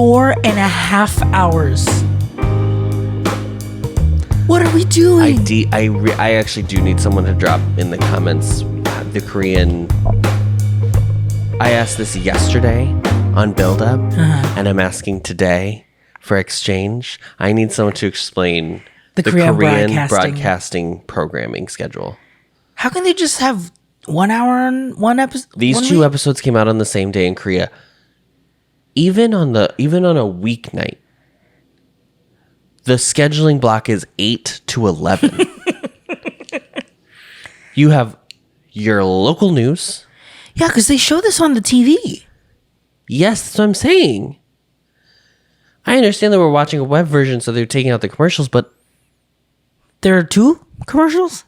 4.5 hours. What are we doing? I actually do need someone to drop in the comments the Korean. I asked this yesterday on Build Up, and I'm asking today for exchange. I need someone to explain the Korean broadcasting programming schedule. How can they just have 1 hour on one episode? These two episodes came out on the same day in Korea. Even on a weeknight, the scheduling block is 8 to 11. You have your local news. Yeah, because they show this on the TV. Yes, that's what I'm saying. I understand that we're watching a web version, so they're taking out the commercials, but there are 2 commercials?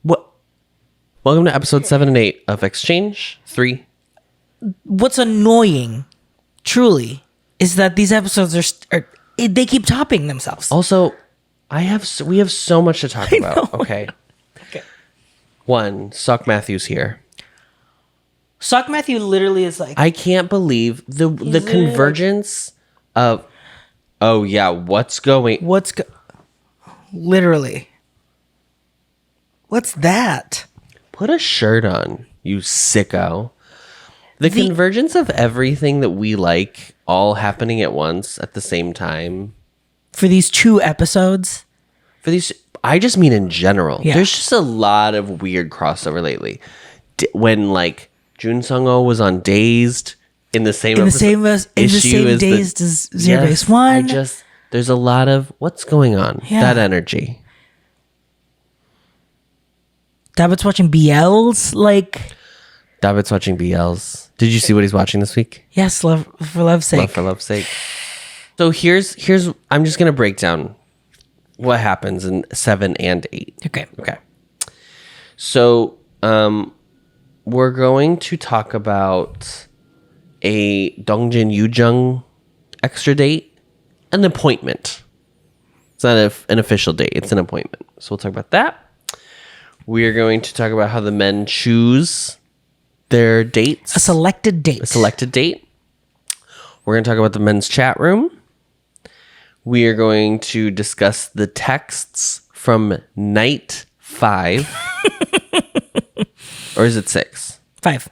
What? Welcome to episode 7 and 8 of Exchange 3. What's annoying, truly, is that these episodes they keep topping themselves. Also, we have so much to talk about. Okay. Okay. 1, Seok Matthew's here. Seok Matthew literally is like, I can't believe the convergence of, oh yeah, literally. What's that? Put a shirt on, you sicko. The convergence of everything that we like all happening at once at the same time. For these 2 episodes? I just mean in general. Yeah. There's just a lot of weird crossover lately. When like Jun Sung-ho was on Dazed in the same issue as Dazed as Zero Base One. There's a lot of what's going on. Yeah. That energy. David's watching BLs, like. David's watching BLs. Did you see what he's watching this week? Yes, Love for Love's Sake. Love for Love's Sake. So here's I'm just gonna break down what happens in 7 and 8. Okay. So we're going to talk about a Dongjin Yoojung extra date, an appointment. It's not an official date, it's an appointment. So we'll talk about that. We are going to talk about how the men choose their dates. A selected date. We're going to talk about the men's chat room. We are going to discuss the texts from night 5. Or is it 6? 5.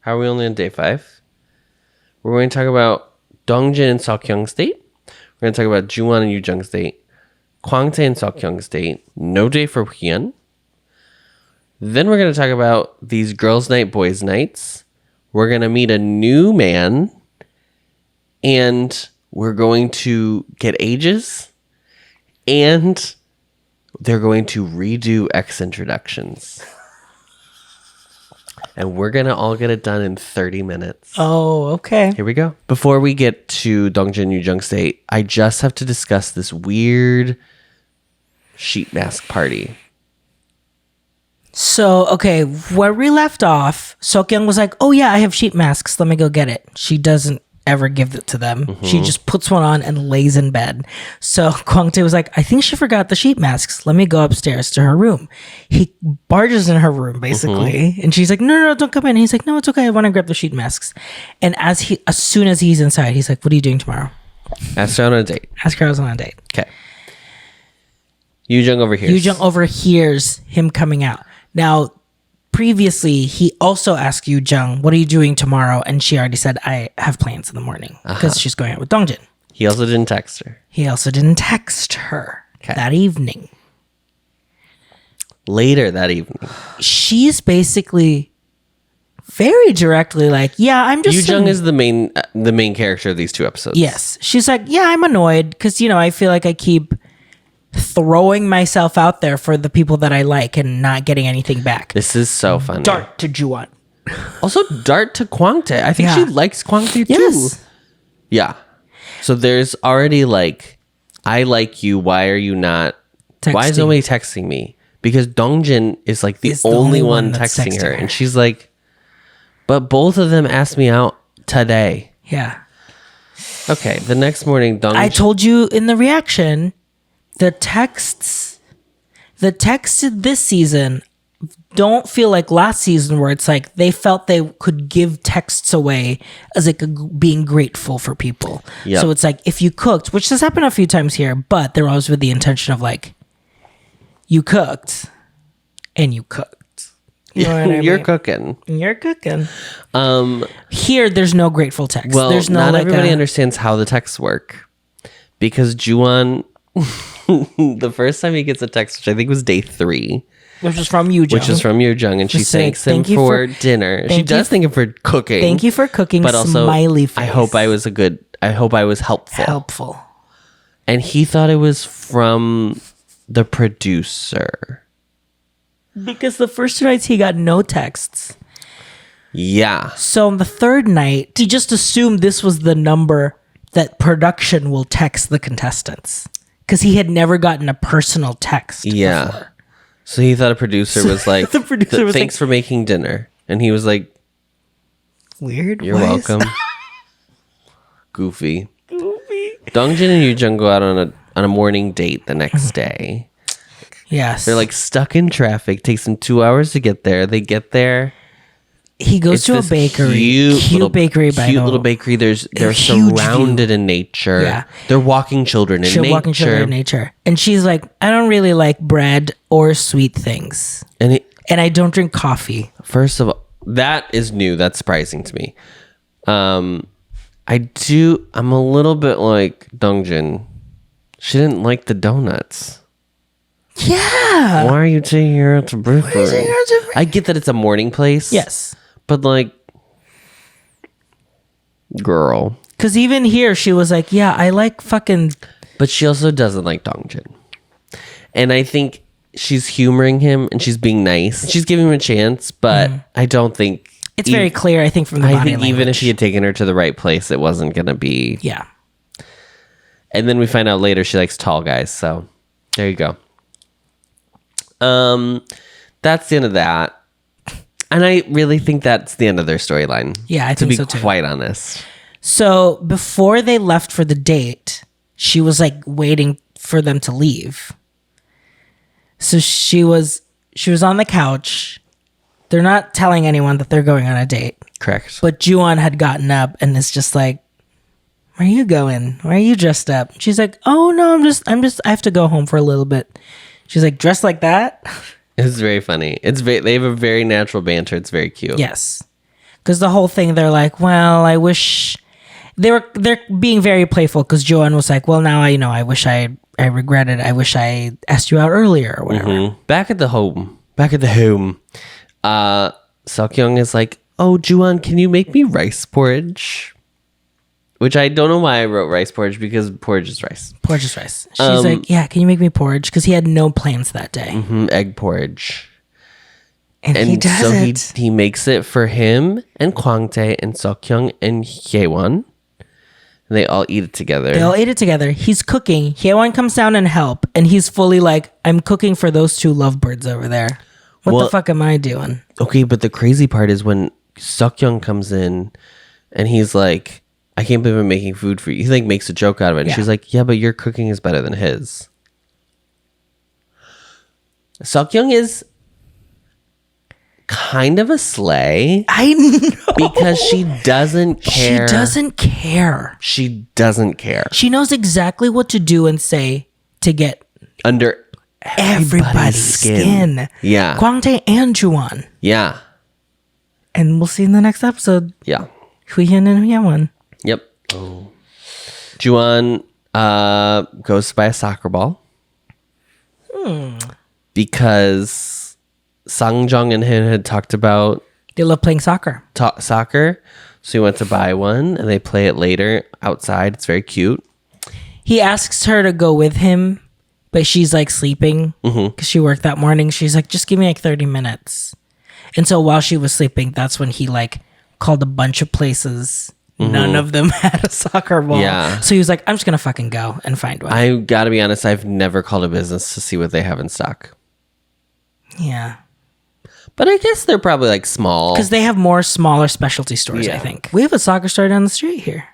How are we only on day 5? We're going to talk about Dongjin and Seokhyung's date. We're going to talk about Jungwon and Yoojung's date. Kwangtae and Seokhyung's date. No day for Hyeon. Then we're going to talk about these girls' night, boys' nights. We're going to meet a new man. And we're going to get ages. And they're going to redo Ex Introductions. And we're going to all get it done in 30 minutes. Oh, okay. Here we go. Before we get to Dongjin Yoojung's date, I just have to discuss this weird sheet mask party. So, okay, where we left off, Seokhyung was like, oh yeah, I have sheet masks. Let me go get it. She doesn't ever give it to them. Mm-hmm. She just puts one on and lays in bed. So Kwangtae was like, I think she forgot the sheet masks. Let me go upstairs to her room. He barges in her room, basically. Mm-hmm. And she's like, no, don't come in. He's like, no, it's okay. I want to grab the sheet masks. And as soon as he's inside, he's like, what are you doing tomorrow? Ask her on a date. Okay. Yoojung overhears him coming out. Now, previously, he also asked Yoojung, what are you doing tomorrow? And she already said, I have plans in the morning because she's going out with Dongjin. He also didn't text her. Okay. That evening. Later that evening. She's basically very directly like, yeah, I'm just... Yoojung is the main character of these 2 episodes. Yes. She's like, yeah, I'm annoyed because, I feel like I keep throwing myself out there for the people that I like and not getting anything back. This is so funny. Dart to Jungwon. Also dart to Kwangtae. I think she likes Kwangtae too. Yes. Yeah. So there's already like, I like you. Why are you not? Why is nobody texting me? Because Dongjin is like the only one texting her. And she's like, but both of them asked me out today. Yeah. Okay. The next morning, Dongjin. I told you in the reaction, the texts this season don't feel like last season where it's like they felt they could give texts away as like being grateful for people. Yep. So it's like if you cooked, which has happened a few times here, but they're always with the intention of like, you cooked and you cooked. You know what I You're mean? cooking. You're cooking. Here, there's no grateful text. Well, There's no not like everybody understands how the texts work because Juwon, the first time he gets a text, which I think was day 3, which is from you, which is from Yoo-jung, and she Just saying, thanks him "Thank you for for- dinner. She thank you does thank him for cooking. Thank you for cooking. But also, smiley face. I hope I was helpful. helpful. And he thought it was from the producer. Because the first 2 nights he got no texts. Yeah. So on the third night, he just assumed this was the number that production will text the contestants. Because he had never gotten a personal text before. So he thought a producer was like, The producer was thanks for making dinner. And he was like, Weird. you're Why is welcome. Goofy. that goofy? Dongjin and Yoo-jung go out on a morning date the next day. Yes. They're like stuck in traffic. Takes them 2 hours to get there. They get there. he goes It's to a this bakery. Cute Bakery by cute the little bakery. They're huge surrounded in nature. Yeah. They're walking children in nature. Walking children in nature. And she's like, I don't really like bread or sweet things. And And I don't drink coffee. first of all, that is new. That's surprising to me. I'm a little bit like Dongjin. She didn't like the donuts. Yeah. Why are you taking her out to bakery? taking her to- I get that it's a morning place. Yes. But like, girl. Because even here, she was like, yeah, I like fucking... But she also doesn't like Dongjin. And I think she's humoring him and she's being nice. She's giving him a chance, but I don't think... It's very clear, I think, from the body I think even language. if he had taken her to the right place, it wasn't going to be... Yeah. And then we find out later she likes tall guys. So there you go. That's the end of that. And I really think that's the end of their storyline. Yeah, I think so too. To be quite honest. So before they left for the date, she was like waiting for them to leave. So she was on the couch. They're not telling anyone that they're going on a date. Correct. But Juwon had gotten up and is just like, where are you going? Why are you dressed up? She's like, oh no, I have to go home for a little bit. She's like, dressed like that? It's very funny. They have a very natural banter. It's very cute. Yes. Because the whole thing, they're like, well, I wish... They're being very playful because Juwon was like, well, now I wish I regretted. I wish I asked you out earlier or whatever. Mm-hmm. Back at the home, Seok is like, oh, Juwon, can you make me rice porridge? Which I don't know why I wrote rice porridge because porridge is rice. Porridge is rice. She's like, yeah, can you make me porridge? Because he had no plans that day. Egg porridge. And he does so it. he makes it for him and Kwangtae and Seokhyung and Hyeon. And they all eat it together. They all ate it together. He's cooking. Hyeon comes down and help. And he's fully like, I'm cooking for those 2 lovebirds over there. What the fuck am I doing? Okay, but the crazy part is when Seokhyung comes in and he's like, I can't believe I'm making food for you. He like makes a joke out of it. And Yeah. she's like, yeah, but your cooking is better than his. Seokhyung is kind of a slay I know. because she doesn't care. She doesn't care. She doesn't care. She knows exactly what to do and say to get Under everybody's skin. Yeah. Kwangtae and Juwon. Yeah. And we'll see in the next episode. Yeah. Huihyun and Hyewon. Yep. Oh. Juwon goes to buy a soccer ball. Because Sangjong and him had talked about They love playing soccer. soccer. So he went to buy one and they play it later outside. It's very cute. He asks her to go with him, but she's like sleeping because she worked that morning. She's like, just give me like 30 minutes. And so while she was sleeping, that's when he like called a bunch of places. None of them had a soccer ball. Yeah. So he was like, I'm just going to fucking go and find one. I gotta be honest, I've never called a business to see what they have in stock. Yeah. But I guess they're probably like small. Because they have more smaller specialty stores, I Yeah. think. We have a soccer store down the street here.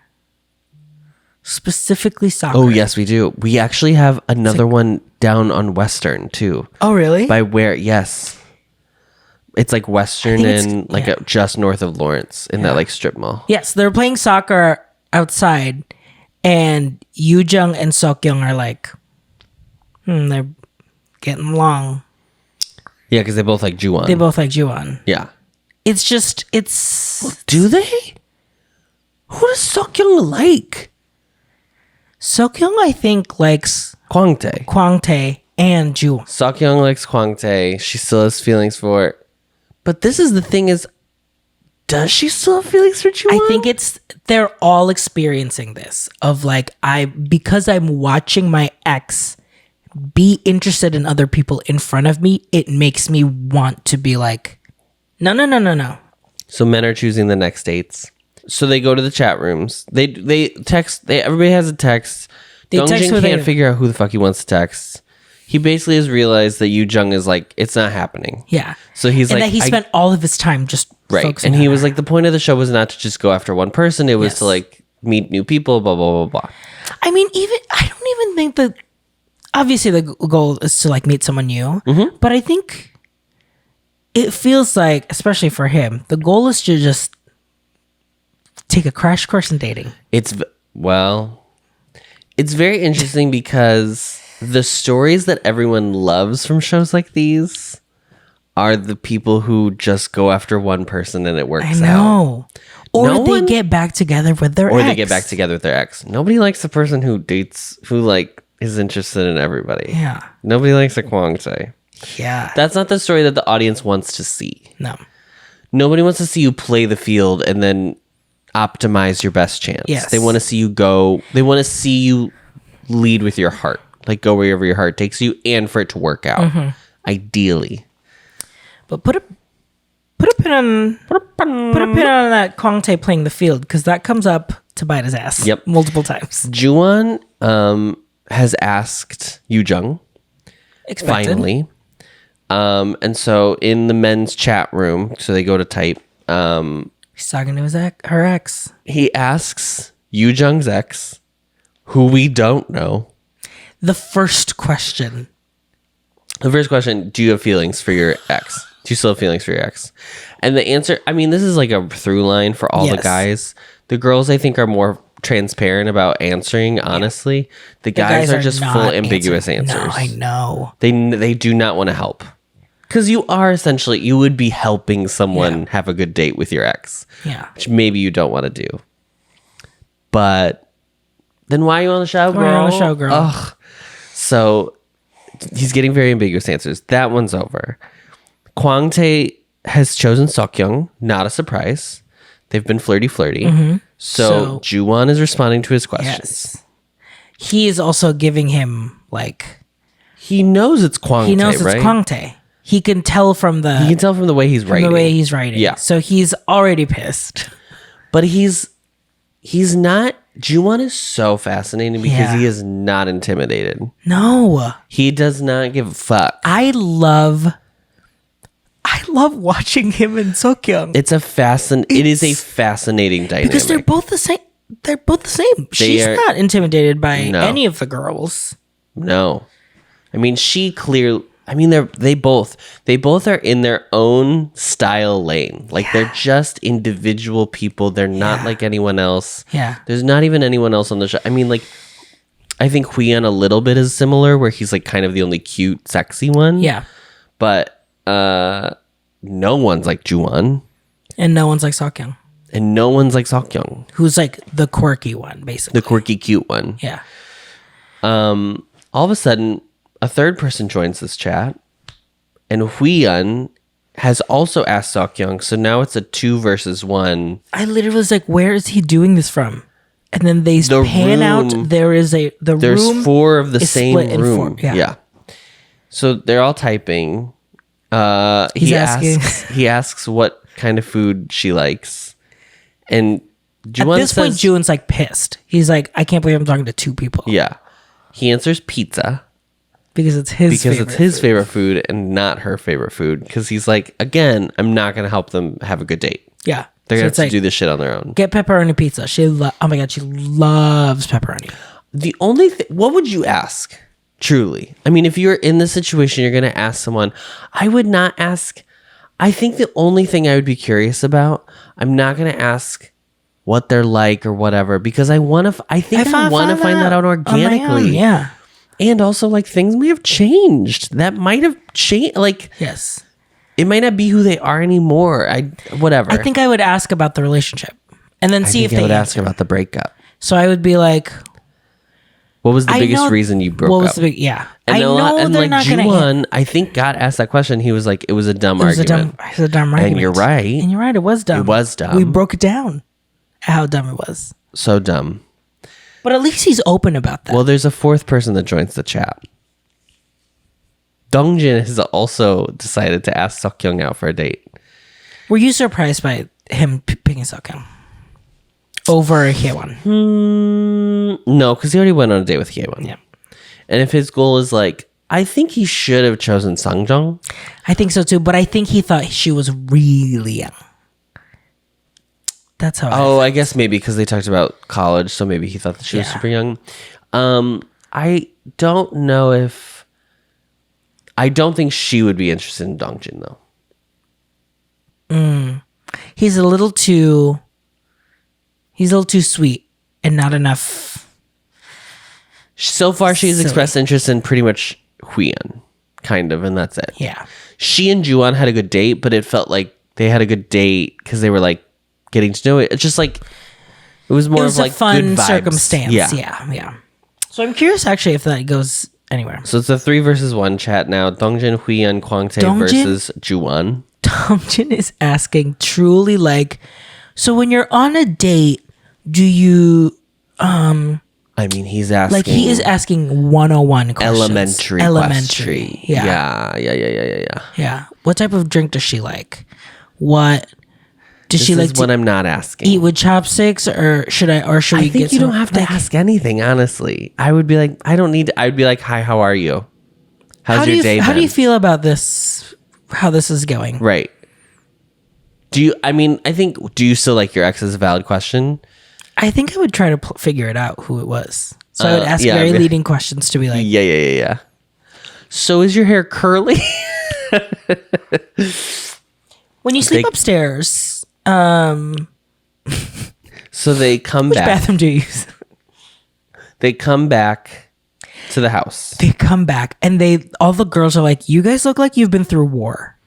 Specifically soccer. Oh, yes, we do. We actually have another one down on Western too. Oh, really? By where? Yes. It's like Western think it's- and like yeah. just north of Lawrence in that like strip mall. Yes, they're playing soccer outside, and Yoo Jung and Seok are like, they're getting along. Yeah, because they both like Juwon. They both like Juwon. Yeah. It's just, it's... Do they? Who does Seok like? Seok I think, likes Kwangtae. Kwangtae and Juwon. Seok likes Kwangtae. She still has feelings for it. But this is the thing is, does she still have feelings for Juwon? I think they're all experiencing this of like, because I'm watching my ex be interested in other people in front of me, it makes me want to be like, no. So men are choosing the next dates. So they go to the chat rooms. They text. Everybody has a text. Dongjin can't figure out who the fuck he wants to text. He basically has realized that Yoo Jung is like, it's not happening. Yeah. So he's and like, that he spent all of his time just focusing And he on was her. like, the point of the show was not to just go after one person. It was to like meet new people. Blah blah blah blah. I mean, I don't even think that. Obviously, the goal is to like meet someone new, but I think it feels like, especially for him, the goal is to just take a crash course in dating. It's very interesting because the stories that everyone loves from shows like these are the people who just go after one person and it works out. I know. Or No they one- get back together with their Or ex. they get back together with their ex. Nobody likes the person who like is interested in everybody. Yeah. Nobody likes a Kwangtae. Yeah. That's not the story that the audience wants to see. No. Nobody wants to see you play the field and then optimize your best chance. Yes. They want to see you go. They want to see you lead with your heart. Like go wherever your heart takes you and for it to work out. Ideally. But put a pin on that Kwangtae playing the field, because that comes up to bite his ass. Yep. Multiple times. Juwon has asked Yoo Jung Expected. finally. And so in the men's chat room, so they go to type, He's talking to her ex. he asks Yoo Jung's ex, who we don't know. The first question. The first question, do you have feelings for your ex? Do you still have feelings for your ex? And the answer, I mean, this is like a through line for all the Yes. guys. The girls, I think, are more transparent about answering, honestly. The guys are just not full ambiguous answers. No, I know. They do not want to help. Because you would be helping someone have a good date with your ex. Yeah. Which maybe you don't want to do. But then why are you on the show, girl? Why are you on the show, girl? Ugh. So he's getting very ambiguous answers. That one's over. Kwangtae has chosen Seok, not a surprise. They've been flirty. So Juwon is responding to his questions. Yes. He is also giving him like, He knows it's Kwangtae, he knows it's right? Kwangtae. He can tell from the You can tell from the way he's writing. the way he's writing. Yeah. So he's already pissed. But he's not. Juwon is so fascinating because Yeah. he is not intimidated. No. He does not give a fuck. I love watching him and Seok. It is a fascinating dynamic. Because they're both the same. They're both the same. She's are- not intimidated by No. any of the girls. No. I mean, they both are in their own style lane. Like they're just individual people. They're not like anyone else. Yeah. There's not even anyone else on the show. I mean, like, I think Hwian a little bit is similar, where he's like kind of the only cute, sexy one. Yeah. But no one's like Juwon, And no one's like Seok, and no one's like Seok, who's like the quirky one, basically. the quirky, cute one. Yeah. All of a sudden, a third person joins this chat, and Hwian has also asked Seok, so now it's a 2 versus 1. I literally was like, where is he doing this from? And then they pan out. There's room 4 of the is same split in room. 4. Yeah. So they're all typing. He's asking. He asks what kind of food she likes, and At Juwon this point, says, Juwon's like pissed. He's like, I can't believe I'm talking to 2 people. yeah. He answers pizza. Because it's his Favorite food and not her favorite food. Because he's like, again, I'm not going to help them have a good date. Yeah. They're So going it's to have like, to do this shit on their own. get pepperoni pizza. Oh my God, she loves pepperoni. The only thing, what would you ask? Truly. I mean, if you're in this situation, you're going to ask someone. I would not ask, I think the only thing I would be curious about, I'm not going to ask what they're like or whatever, because I want to, I think I want to find that out on my organically. own, yeah. And also, like, things may have changed. That might have changed. Like, Yes. it might not be who they are anymore. Whatever. I think I would ask about the relationship and then see if I they would ask answer. about the breakup. So I would be like, What was the I biggest know- reason you broke what was up? the big, yeah. And I a lot- know and they're like not going to Juwon, I think God asked that question. He was like, it was a dumb It was argument. a dumb argument. And you're right. And you're right. It was dumb. It was dumb. We broke it down. How dumb it was. So dumb. But at least he's open about that. Well, there's a fourth person that joins the chat. Dongjin has also decided to ask Seokyoung out for a date. Were you surprised by him picking Seokyoung over Hyewon? No, because he already went on a date with Hyewon. Yeah. And if his goal is like, I think he should have chosen Sangjong. I think so too. But I think he thought she was really young. That's how. Oh, I guess maybe because they talked about college, so maybe he thought that she was Yeah. super young. I don't know if. I don't think she would be interested in Dongjin though. He's a little too. He's a little too sweet and not enough. So far, she's Silly. expressed interest in pretty much Huion, kind of, and that's it. Yeah. She and Juwon had a good date, but it felt like they had a good date because they were like getting to know it. It's just like it was more It was of a like fun good vibes. circumstance. Yeah. Yeah. So I'm curious actually if that goes anywhere. So it's a 3 versus 1 chat now. Dongjin, Huion, Kwangtae Dongjin? versus Juwon. Dongjin is asking truly like, so when you're on a date, do you I mean, he's asking. like he is asking 101 questions. Elementary. Yeah. Yeah. What type of drink does she like? What does This she like is what to I'm not asking. eat with chopsticks, or should we I think get you some, don't have to like, ask anything, honestly. I would be like, I don't need to. I'd be like, hi, how are you? How's your day How do been? you feel about this? How this is going? Right. Do you, I think, do you still like your ex is a valid question? I think I would try to figure it out who it was. So I would ask yeah, very okay. leading questions to be like, Yeah. So is your hair curly? when you sleep They- upstairs, So they come which back. bathroom do you use? They come back to the house. They come back and all the girls are like, you guys look like you've been through war.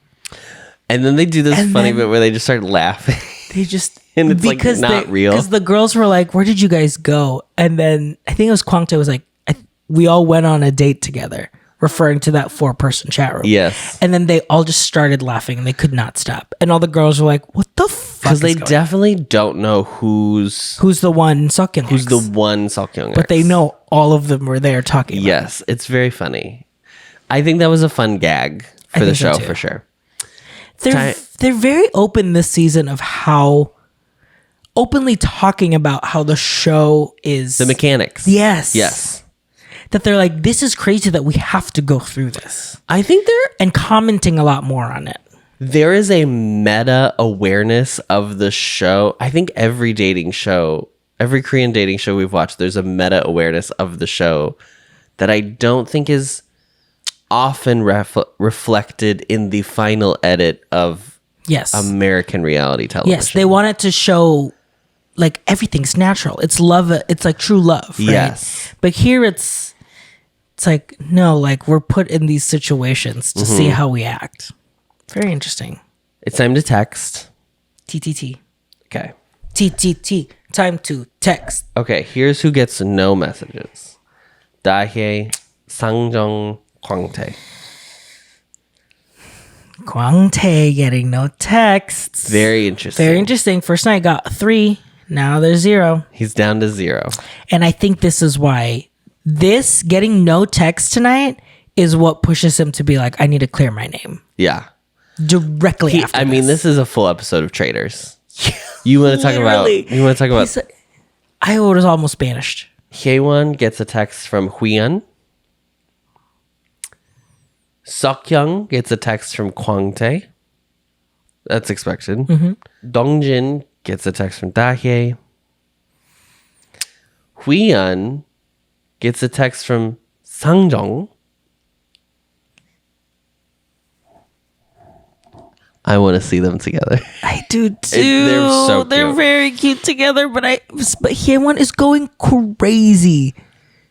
And then they do this And funny then- bit where they just start laughing. They just And it's, like, not real. Because the girls were like, "Where did you guys go?" And then I think it was Kwangtae was like, "We all went on a date together," referring to that 4-person chat room. Yes. And then they all just started laughing and they could not stop. And all the girls were like, "What the fuck?" Because they is going on?" definitely don't know who's Who's the one Seokyoung? the ex? one Seokyoung. But they know all of them were there talking. About Yes, it's very funny. I think that was a fun gag for I the think so show too. for sure. They're very open this season of how openly talking about how the show is The mechanics. Yes. That they're like, this is crazy that we have to go through this, I think and commenting a lot more on it. there is a meta awareness of the show. I think every dating show, every Korean dating show we've watched, there's a meta awareness of the show that I don't think is often reflected in the final edit of Yes. American reality television. Yes, they want it to show like everything's natural. It's love. It's like true love. Right? Yes. But here it's like, no, like we're put in these situations to see how we act. Very interesting. It's time to text. TTT. Okay. TTT. Time to text. Okay, here's who gets no messages. Dahae, Sangjong, Kwangtae. Kwangtae getting no texts. Very interesting. Very interesting. First night got 3. Now there's 0. He's down to 0. And I think this is why this getting no text tonight is what pushes him to be like, I need to clear my name Yeah. directly after. I mean, this is a full episode of Traitors. You want to talk about? Literally. You want to talk about? I was almost banished. Haewon gets a text from Huion. Seokyoung gets a text from Kwangtae. That's expected. Dongjin gets a text from Dahae. Huion gets a text from Sangjong. I want to see them together. I do too. They're so They're cute. very cute together, but Hyewon is going crazy.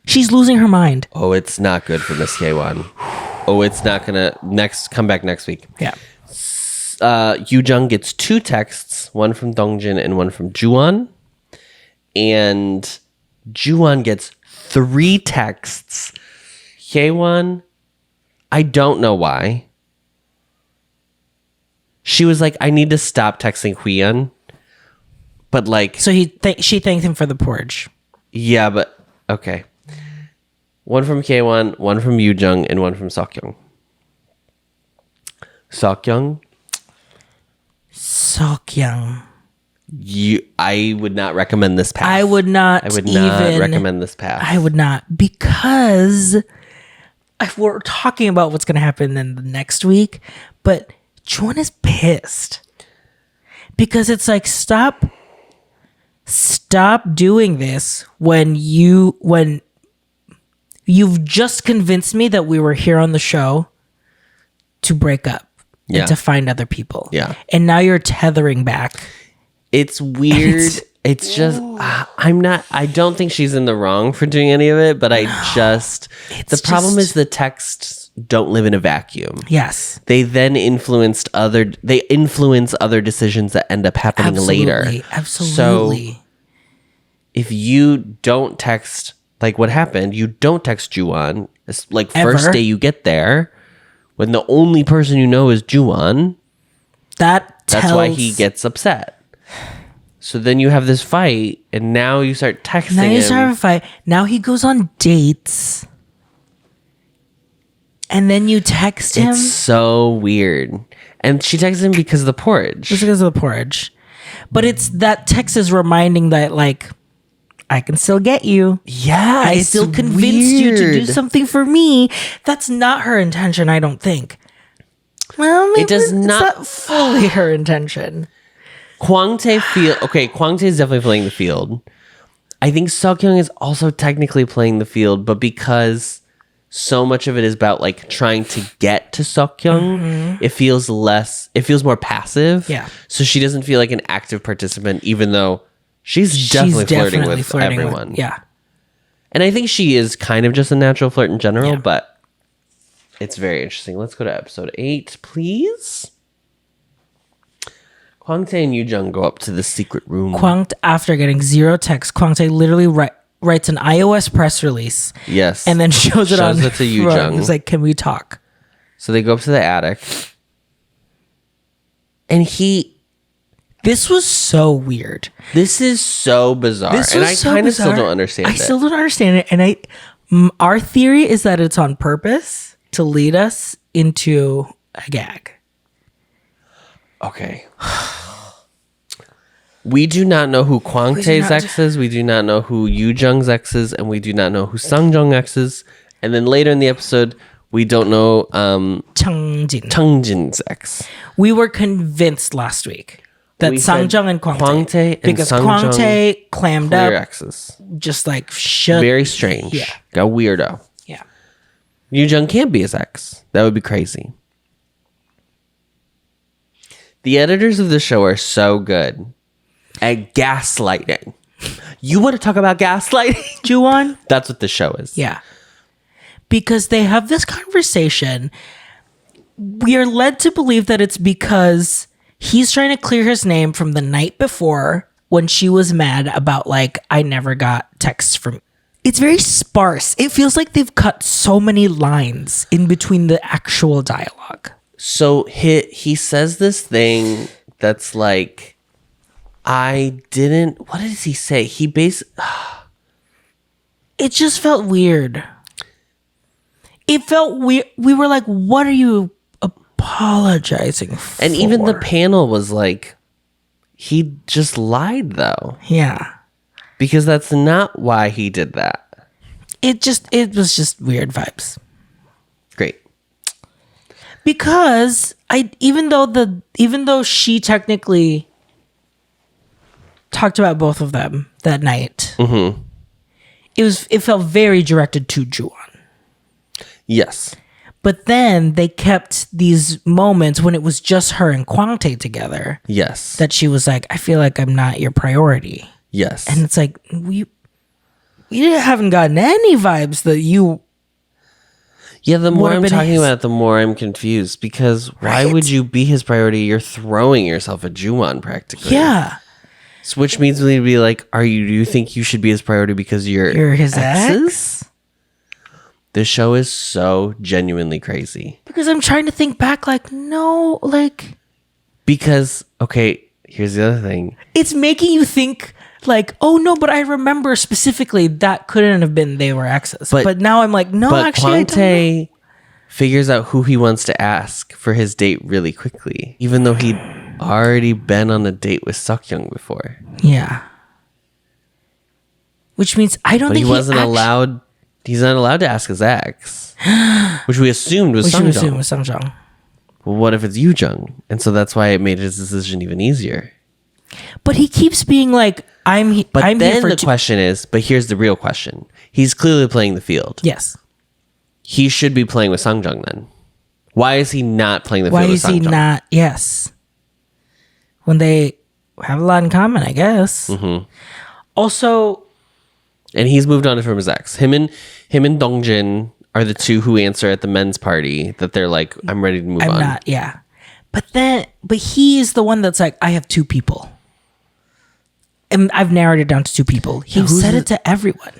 She's losing her mind. Oh, it's not good for Miss Hyewon. Oh, it's not gonna come back next week. Yeah. Yoo-jung gets 2 texts, one from Dongjin and one from Juwon. And Juwon gets 3 texts. Hyewon, I don't know why. She was like, I need to stop texting Hwiyoung. But like... So she thanked him for the porridge. Yeah, but... Okay. One from Hyewon, one from Yoo-jung, and one from Seok-young. Seok-young. I would not recommend this path. I would not recommend this path. I would not, because we're talking about what's going to happen in the next week, but Juwon is pissed because it's like, stop doing this when you've just convinced me that we were here on the show to break up and to find other people. Yeah. And now you're tethering back. It's weird. It's just, I don't think she's in the wrong for doing any of it, but the problem is the texts don't live in a vacuum. Yes. They then influence other decisions that end up happening later. Absolutely. So if you don't text, like what happened, you don't text Juwon, like first day you get there, when the only person you know is Juwon, that's why he gets upset. So then you have this fight, and now you start texting him. Now you start a fight. Now he goes on dates. And then you text him. It's so weird. And she texts him because of the porridge. It's because of the porridge. But it's that text is reminding that, like, I can still get you. Yeah, I still convinced you to do something for me. That's not her intention, I don't think. Well, maybe it's not fully her intention. Kwangtae is definitely playing the field. I think Seok-young is also technically playing the field, but because so much of it is about like trying to get to Seok-young, it feels more passive. Yeah. So she doesn't feel like an active participant, even though she's definitely flirting with everyone. Yeah. And I think she is kind of just a natural flirt in general, but it's very interesting. Let's go to episode 8, please. Kwangtae and Yoo-jung go up to the secret room. After getting 0 texts, Kwangtae literally writes an iOS press release. Yes. And then shows it to Yoo-jung. He's like, can we talk? So they go up to the attic. And this was so weird. This is so bizarre. I kind of still don't understand it. I still don't understand it. And our theory is that it's on purpose to lead us into a gag. Okay. We do not know who Kwangtae's ex is. We do not know who Yoo-jung's ex is. And we do not know who Sungjung ex is. And then later in the episode, we don't know Changjin's ex. We were convinced last week that Sungjung and Kwangtae because Kwangtae clammed up. Exes. Just like shut. Very strange. Yeah. Got weirdo. Yeah. Yoo-jung can't be his ex. That would be crazy. The editors of the show are so good at gaslighting. You want to talk about gaslighting? Juwon? That's what the show is. Yeah. Because they have this conversation. We are led to believe that it's because he's trying to clear his name from the night before when she was mad about, like, I never got texts from... It's very sparse. It feels like they've cut so many lines in between the actual dialogue. So he says this thing that's like, what does he say? It just felt weird. It felt weird. We were like, what are you apologizing for? And even the panel was like, he just lied though. Yeah. Because that's not why he did that. It was just weird vibes. Great. Because even though she technically talked about both of them that night, it felt very directed to Juwon. Yes. But then they kept these moments when it was just her and Kwangtae together. Yes. That she was like, I feel like I'm not your priority. Yes. And it's like, we haven't gotten any vibes that you... Yeah, the more I'm been talking his- about it, the more I'm confused. Because why Right? would you be his priority? You're throwing yourself at Juwon practically. Yeah. So which means we need to be like, do you think you should be his priority because you're His exes? ex? The show is so genuinely crazy. Because I'm trying to think back, like, no, like... Because, okay, here's the other thing. It's making you think, like, oh, no, but I remember specifically that couldn't have been they were exes. But now I'm like, no, But actually, I don't know. Kwangtae figures out who he wants to ask for his date really quickly. Even though he'd already been on a date with Seokyoung before. Yeah. Which means I don't But think he wasn't allowed... He's not allowed to ask his ex. Which we assumed was We should Sungjeong. assume with Sungjeong. Well, what if it's Yoojung? And so that's why it made his decision even easier. But he keeps being like, I'm here Then for the question is, but here's the real question. He's clearly playing the field. Yes. He should be playing with Sungjeong then. Why is he not playing the Why field with is he Sungjeong? not? Yes. When they have a lot in common, I guess. Mm-hmm. Also, And he's moved on from his ex. Him and Dongjin are the two who answer at the men's party that they're like, I'm ready to move on. I'm not, yeah. But he is the one that's like, I have two people. And I've narrowed it down to two people. He who's said the- it to everyone.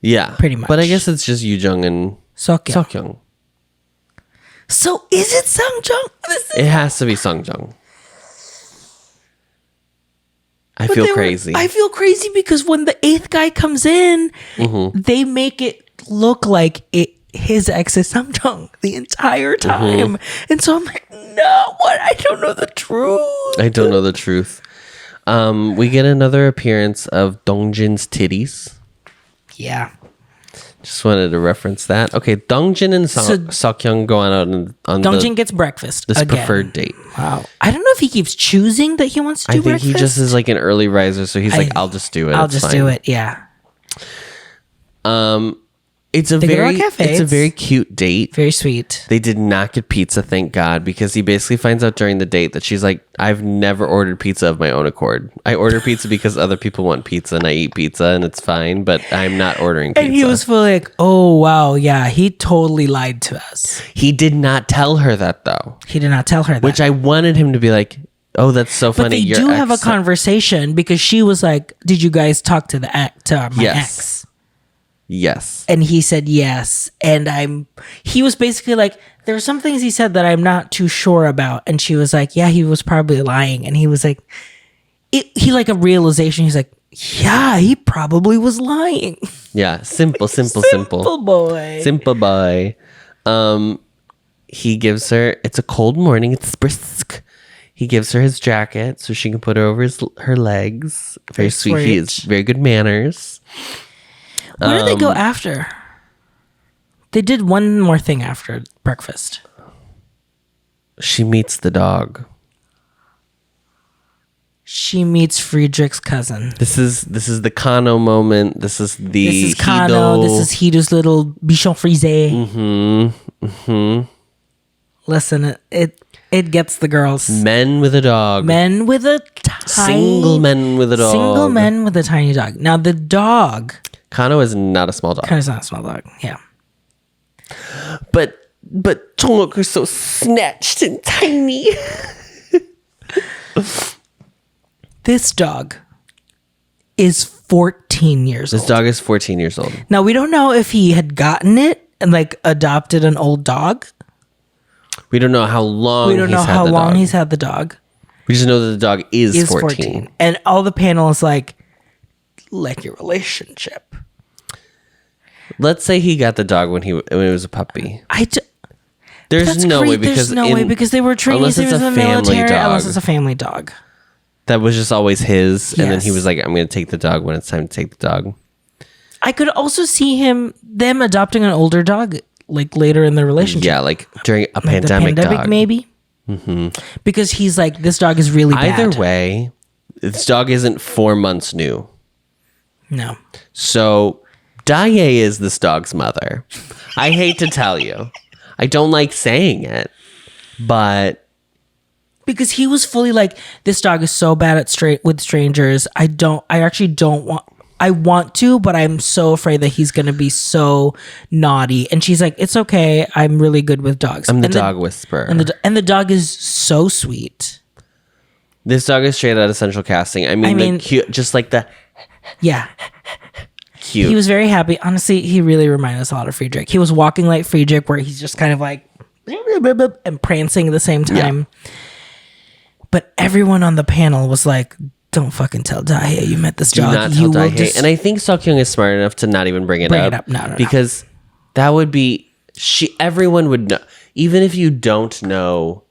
Yeah. Pretty much. But I guess it's just Yoojung and Seokyeong. Seokyoung. So is it Sungjeong? It has to be Sungjeong. I But feel they were- crazy. I feel crazy because when the eighth guy comes in, Mm-hmm. they make it look like his ex is Samjung the entire Mm-hmm. time. And so I'm like, no, what? I don't know the truth. I don't know the truth. We get another appearance of Dongjin's titties. Yeah. Just wanted to reference that. Okay, Dongjin and Seokyoung go on Dongjin gets breakfast this again. preferred date. Wow. I don't know if he keeps choosing that he wants to do I think breakfast. he just is like an early riser, so he's like, I'll just do it. I'll it's just fine. do it. Yeah. It's a They go to very a cafe. it's a very cute date. Very sweet. They did not get pizza, thank God, because he basically finds out during the date that she's like, I've never ordered pizza of my own accord. I order pizza because other people want pizza and I eat pizza and it's fine, but I'm not ordering pizza. And he was fully like, oh, wow. Yeah. He totally lied to us. He did not tell her that though, He did not tell her that. which I wanted him to be like, oh, that's so But funny. they Your do have a ex- conversation because she was like, did you guys talk to my Yes. ex? Yes. And he said yes. And he was basically like, there were some things he said that I'm not too sure about. And she was like, yeah, he was probably lying. And he was like, he like a realization. He's like, yeah, he probably was lying. Yeah. Simple. Simple boy. Simple boy. He gives her, it's a cold morning, it's brisk. He gives her his jacket so she can put it over her legs. Very sweet. He has very good manners. Where did they go after? They did one more thing after breakfast. She meets the dog. She meets Friedrich's cousin. This is the Kano moment. This is the This is Kano. Hido. This is Hido's little bichon frisé. Listen, it gets the girls. Men with a dog. Men with a Single men with a dog. Single men with a tiny dog. Now the dog Kano is not a small dog. kind of not a small dog. Yeah. But Chongok is so snatched and tiny. This dog is 14 years This old. dog is 14 years old. Now we don't know if he had gotten it and like adopted an old dog. We don't know how long We don't know he's had how the long dog. he's had the dog. We just know that the dog is 14. And all the panel is like your relationship. Let's say he got the dog when he was a puppy. There's That's no great. way because There's no way because they were trainees. unless He it's was a in the family military. dog. Unless it's a family dog. That was just always his, and then he Yes. was like, "I'm going to take the dog when it's time to take the dog." I could also see them adopting an older dog like later in their relationship. Yeah, like during a Like the pandemic dog. maybe. Mm-hmm. Because he's like, this dog is really bad. Either way, this dog isn't 4 months new. No. So Daye is this dog's mother. I hate to tell you. I don't like saying it, but because he was fully like, this dog is so bad at with strangers. I actually don't want. I want to, but I'm so afraid that he's gonna be so naughty. And she's like, it's okay. I'm really good with dogs. I'm the dog whisperer. And the dog is so sweet. This dog is straight out of Central Casting. I mean the cute, just like the yeah. Cute. He was very happy. Honestly, he really reminded us a lot of Friedrich. He was walking like Friedrich, where he's just kind of like and prancing at the same time. Yeah. But everyone on the panel was like, don't fucking tell Dahae you met this dog. Do not tell Dahae. And I think Seok is smart enough to not even bring it up. No. Because that would be everyone would know. Even if you don't know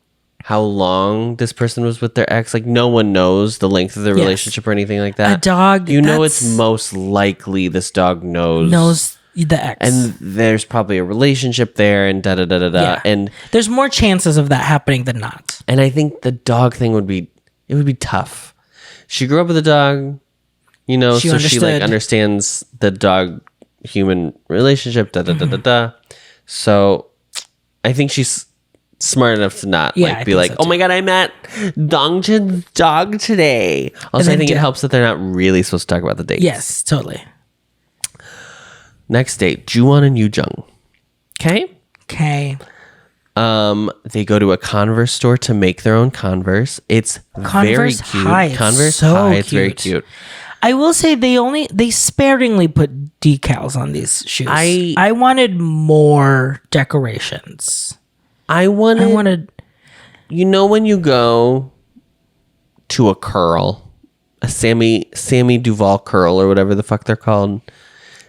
how long this person was with their ex, like no one knows the length of their relationship or anything like that. A dog, it's most likely this dog knows the ex, and there's probably a relationship there, and da da da da da. Yeah. And there's more chances of that happening than not. And I think the dog thing would be tough. She grew up with a dog, so she like understands the dog human relationship. Da da da da da. So I think she's smart enough to not be like, oh my god, I met Dongjin's dog today. Also, I think it helps that they're not really supposed to talk about the dates. Yes, totally. Next date, Juwon and Yoojung. Okay. They go to a Converse store to make their own Converse. It's very cute. Converse High. It's very cute. I will say they sparingly put decals on these shoes. I wanted more decorations. I wanted when you go to a curl, a Sammy Duval curl or whatever the fuck they're called,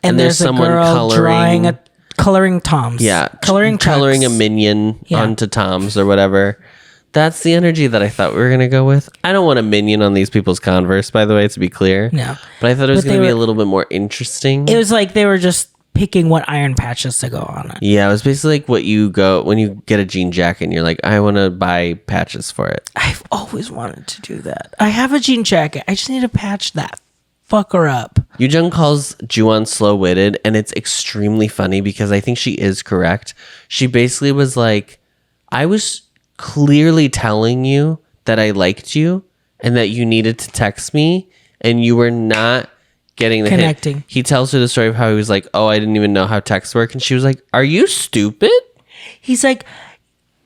and there's someone coloring toms. Yeah, coloring a minion onto toms or whatever. That's the energy that I thought we were gonna go with. I don't want a minion on these people's Converse, by the way, to be clear. No, but I thought it was gonna be a little bit more interesting. It was like they were just picking what iron patches to go on it. Yeah, it was basically like what you go when you get a jean jacket and you're like, I want to buy patches for it. I've always wanted to do that. I have a jean jacket. I just need to patch that fucker up. Yoojung calls Juwon slow-witted, and it's extremely funny because I think she is correct. She basically was like, I was clearly telling you that I liked you and that you needed to text me, and you were not getting the connecting. Hint. He tells her the story of how he was like, oh, I didn't even know how texts work. And she was like, are you stupid? He's like,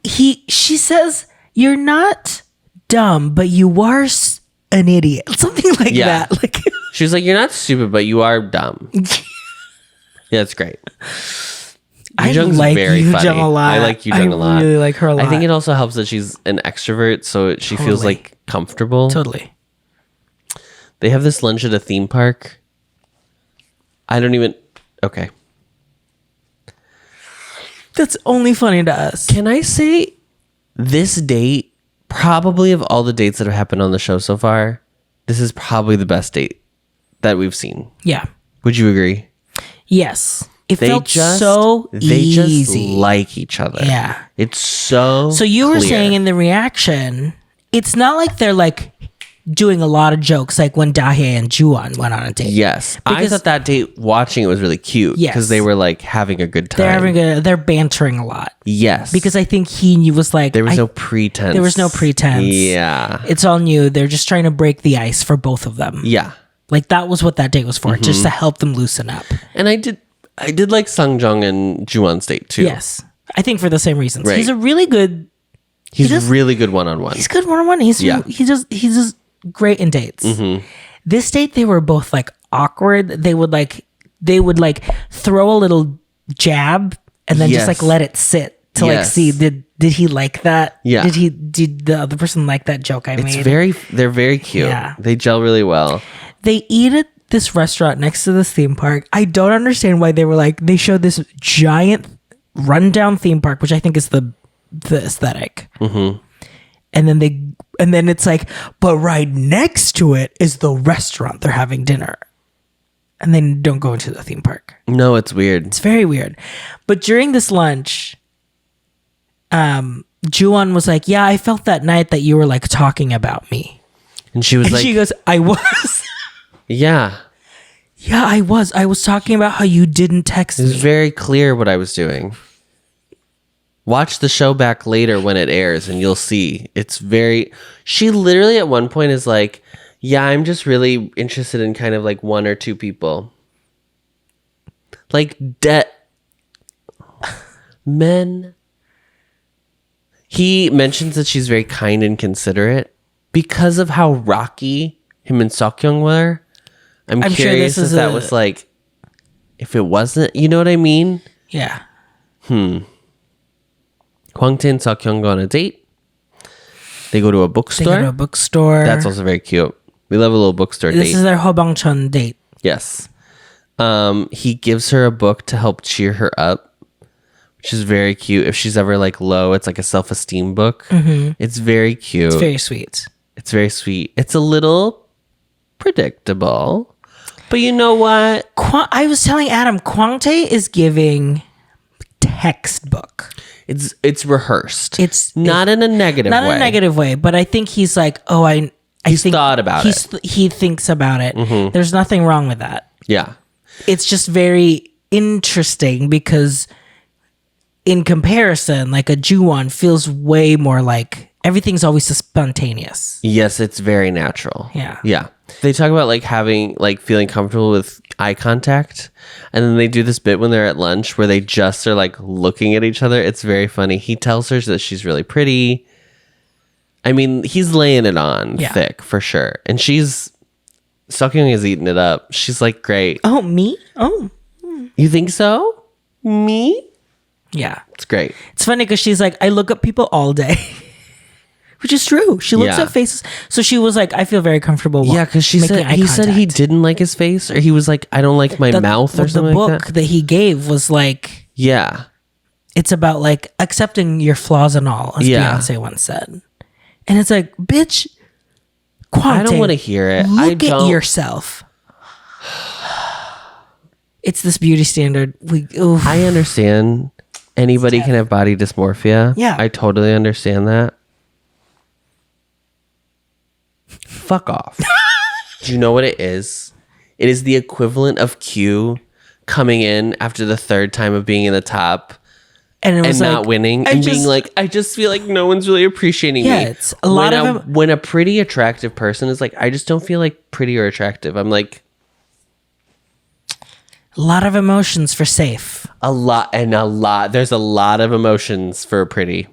she says, you're not dumb, but you are an idiot. Something like that. Like she was like, you're not stupid, but you are dumb. Yeah, it's great. I like Yoojung a lot. I like Yoojung a lot. I really like her a lot. I think it also helps that she's an extrovert, so she feels like comfortable. Totally. They have this lunch at a theme park. Okay. That's only funny to us. Can I say this date, probably of all the dates that have happened on the show so far, this is probably the best date that we've seen. Yeah. Would you agree? Yes. They felt so easy. They just like each other. Yeah. It's so you were clear. saying in the reaction, it's not like they're like doing a lot of jokes like when Dahae and Juwon went on a date. Yes. I thought that date, watching it, was really cute. Yes. Because they were like having a good time. They're bantering a lot. Yes. Because I think he was like... There was no pretense. There was no pretense. Yeah. It's all new. They're just trying to break the ice for both of them. Yeah. Like that was what that date was for. Just to help them loosen up. And I did like Sungjung and Juwon's date too. Yes. I think for the same reasons. Right. He's a really good... He's really good one-on-one. He's good one-on-one. He's just great in dates. This date, they were both like awkward. They would like throw a little jab and then just like let it sit to like see did he like that? Yeah. Did the other person like that joke I made? They're very cute. Yeah. They gel really well. They eat at this restaurant next to this theme park. I don't understand why they showed this giant rundown theme park, which I think is the aesthetic. And then it's like, but right next to it is the restaurant they're having dinner. And then don't go into the theme park. No, it's weird. It's very weird. But during this lunch, Juwon was like, yeah, I felt that night that you were like talking about me. And she was she goes, I was. Yeah. Yeah, I was. I was talking about how you didn't text me. It was very clear what I was doing. Watch the show back later when it airs and you'll see. It's very... She literally at one point is like, yeah, I'm just really interested in kind of like one or two people. Like, men. He mentions that she's very kind and considerate because of how rocky him and Seokyoung were. I'm curious if that was like... If it wasn't... You know what I mean? Yeah. Kwangtae and Seokyoung go on a date. They go to a bookstore. That's also very cute. We love a little bookstore date. This is their Hobangchon date. Yes. He gives her a book to help cheer her up, which is very cute. If she's ever like low, it's like a self-esteem book. It's very cute. It's very sweet. It's very sweet. It's a little predictable, but you know what? I was telling Adam, Kwangtae is giving textbook. It's rehearsed. It's not in a negative way. Not in a negative way, but I think he's like, He's thought about it. He thinks about it. There's nothing wrong with that. Yeah. It's just very interesting because in comparison, like a Juwon feels way more like everything's always spontaneous. Yes, it's very natural. Yeah. Yeah. They talk about like feeling comfortable with eye contact. And then they do this bit when they're at lunch where they just are like looking at each other. It's very funny. He tells her that she's really pretty. I mean, he's laying it on thick for sure. And Seokyoung is eating it up. She's like, great. Oh, me? Oh. You think so? Me? Yeah. It's great. It's funny because she's like, I look at people all day. Which is true. She looks at faces. So she was like, I feel very comfortable. Yeah, because he said he didn't like his face, or he was like, I don't like my mouth or something like that. The book that he gave was like, yeah, it's about like accepting your flaws and all, as Beyonce once said. And it's like, bitch, Kwangtae, I don't want to hear it. Look at yourself. It's this beauty standard. I understand. Anybody can have body dysmorphia. Yeah. I totally understand that. Fuck off. Do you know what it is? It is the equivalent of Q coming in after the third time of being in the top and not winning and being like, I just feel like no one's really appreciating me. It's a lot of when a pretty attractive person is like, I just don't feel like pretty or attractive. I'm like, a lot of emotions for safe. A lot. There's a lot of emotions for pretty.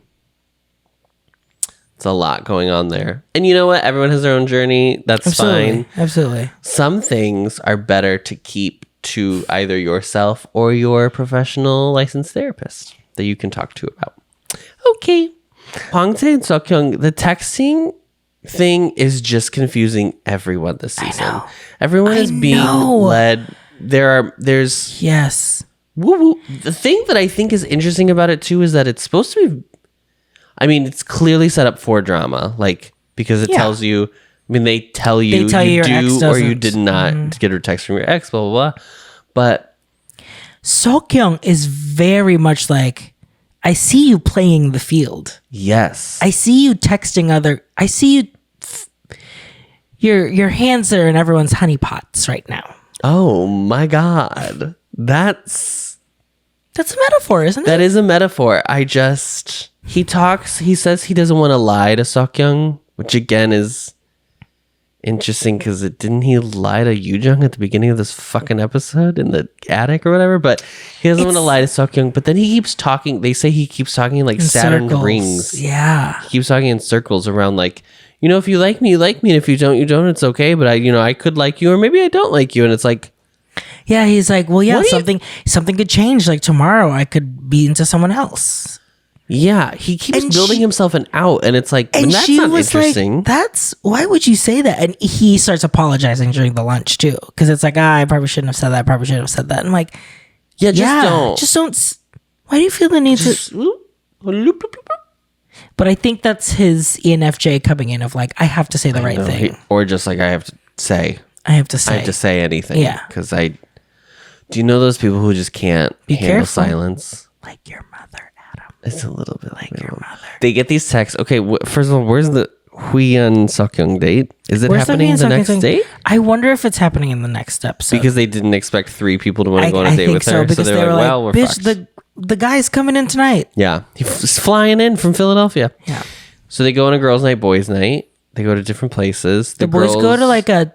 It's a lot going on there. And you know what? Everyone has their own journey. That's fine. Absolutely. Some things are better to keep to either yourself or your professional licensed therapist that you can talk to about. Okay. Kwangtae and Seokyoung, the texting thing is just confusing everyone this season. Everyone is being led. There's yes. Woo-woo. The thing that I think is interesting about it too is that it's supposed to be, I mean, it's clearly set up for drama, like, because it tells you, I mean, they tell you you do or you did not get a text from your ex, blah, blah, blah. But Seokyoung is very much like, I see you playing the field. Yes. I see you texting I see you, your hands are in everyone's honeypots right now. Oh my God. That's a metaphor, isn't it? That is a metaphor. He says he doesn't want to lie to Seokyoung, which again is interesting because didn't he lie to Yoojung at the beginning of this fucking episode in the attic or whatever? But he doesn't want to lie to Seokyoung, but then he keeps talking. They say he keeps talking like Saturn rings. Yeah. He keeps talking in circles around like, you know, if you like me, you like me. And if you don't, you don't. It's okay. But I could like you, or maybe I don't like you. And it's like, yeah, he's like, well, yeah, something could change. Like tomorrow I could be into someone else. Yeah, he keeps building himself an out, and it's like, and that's not interesting. Like, why would you say that? And he starts apologizing during the lunch too, because it's like, I probably shouldn't have said that. I probably shouldn't have said that. And I'm like, just don't. Why do you feel the need to? But I think that's his ENFJ coming in of like, I have to say the right thing, or just like I have to say anything. Yeah, because do you know those people who just can't handle silence? Like your mother. It's a little bit like your mother. They get these texts. Okay, first of all, where's the Huiyeon Seokyoung date? Is it happening the next date? I wonder if it's happening in the next episode. Because they didn't expect 3 people to want to go on a date with her. So they were like, well, we're fucked. the guy's coming in tonight. Yeah. He's flying in from Philadelphia. Yeah. So they go on a girls' night, boys' night. They go to different places. The boys go to like a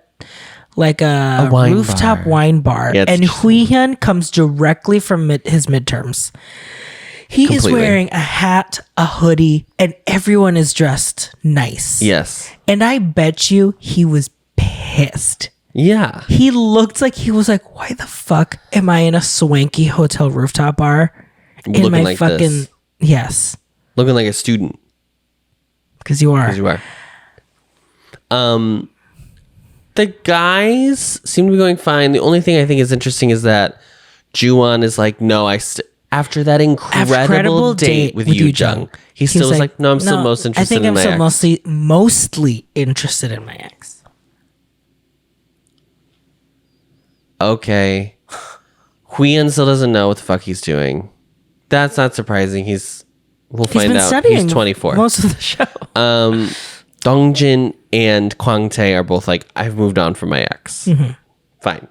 wine rooftop bar. wine bar, Yeah, it's and Hui-hyun comes directly from his midterms. He is Completely. wearing a hat, a hoodie, and everyone is dressed nice. Yes. And I bet you he was pissed. Yeah. He looked like he was like, why the fuck am I in a swanky hotel rooftop bar? Looking in my like fucking this. Yes. Looking like a student. Because you are. As you are. The guys seem to be going fine. The only thing I think is interesting is that Juwon is like, no, after that incredible date with Yoo Jung, he still was like, no, I'm still most interested in my ex. I think I'm still mostly interested in my ex. Okay. Huiyan still doesn't know what the fuck he's doing. That's not surprising. We'll He's find been out. studying He's 24. most of the show. Dongjin and Kwangtae are both like, I've moved on from my ex. Mm-hmm. Fine.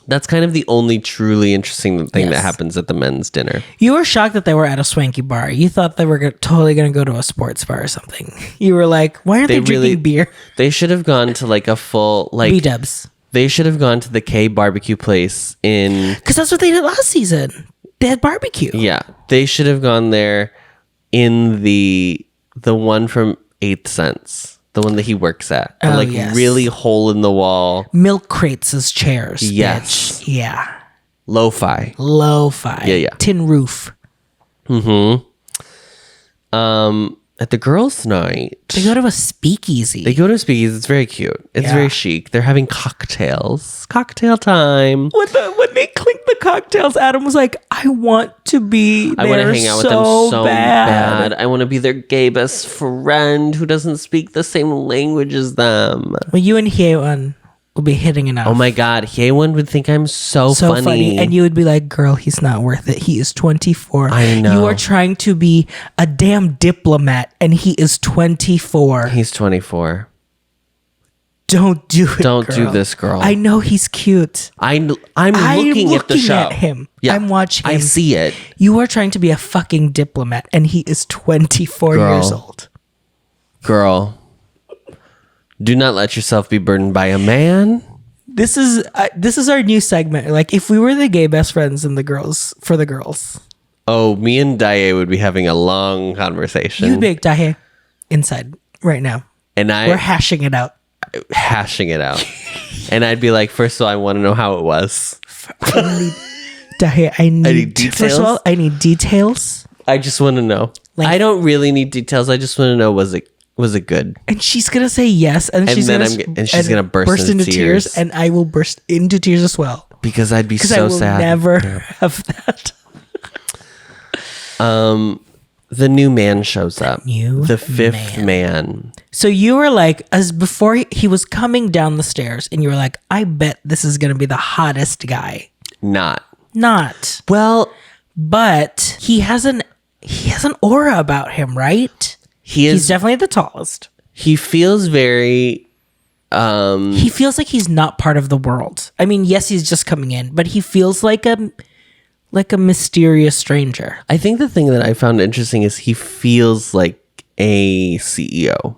That's kind of the only truly interesting thing that Yes. happens at the men's dinner. You were shocked that they were at a swanky bar. You thought they were totally going to go to a sports bar or something. You were like, why aren't they drinking beer? They should have gone to like a full like B-dubs. They should have gone to the K barbecue place in. Because that's what they did last season. They had barbecue. Yeah, they should have gone there in the one from 8th Sense, the one that he works at. Oh, Like yes. really hole in the wall. Milk crates as chairs. Yes. Bitch. Yeah. Lo-fi. Lo-fi. Yeah, yeah. Tin roof. At the girls' night, They go to a speakeasy. they go to a speakeasy. It's very cute. It's Yeah. very chic. They're having cocktails. Cocktail time. When they clinked the cocktails, Adam was like, I want to be I want to there hang out with them so bad. I want to be their gay best friend who doesn't speak the same language as them. Well, you and Hyeon will be hitting it off. Oh my god, Haewon would think I'm so funny. And you would be like, girl, he's not worth it. He is 24. I know. You are trying to be a damn diplomat and he is 24. He's 24. Don't do it. Don't girl. do this, girl. I know he's cute. I'm looking at the show. At him. Yeah, I'm watching him. I see it. You are trying to be a fucking diplomat and he is 24 Girl. years old. Girl, do not let yourself be burdened by a man. This is our new segment. Like if we were the gay best friends and the girls for the girls. Oh, me and Daye would be having a long conversation. You'd be Dahe inside right now. and We're hashing it out. hashing it out. And I'd be like, first of all, I want to know how it was. Dahe, I need details? First of all, I need details. I just want to know. Like- I don't really need details. I just want to know, was it good? And she's gonna say yes, and she's then gonna gonna burst into tears. and I will burst into tears as well Because I'd be because I so will sad. never have that. The new man shows up. New the fifth man. So you were like, as before he was coming down the stairs, and you were like, I bet this is gonna be the hottest guy. Not. Well, but he has an aura about him, right? He's definitely the tallest. He feels very. He feels like he's not part of the world. I mean, yes, he's just coming in, but he feels like a mysterious stranger. I think the thing that I found interesting is he feels like a CEO.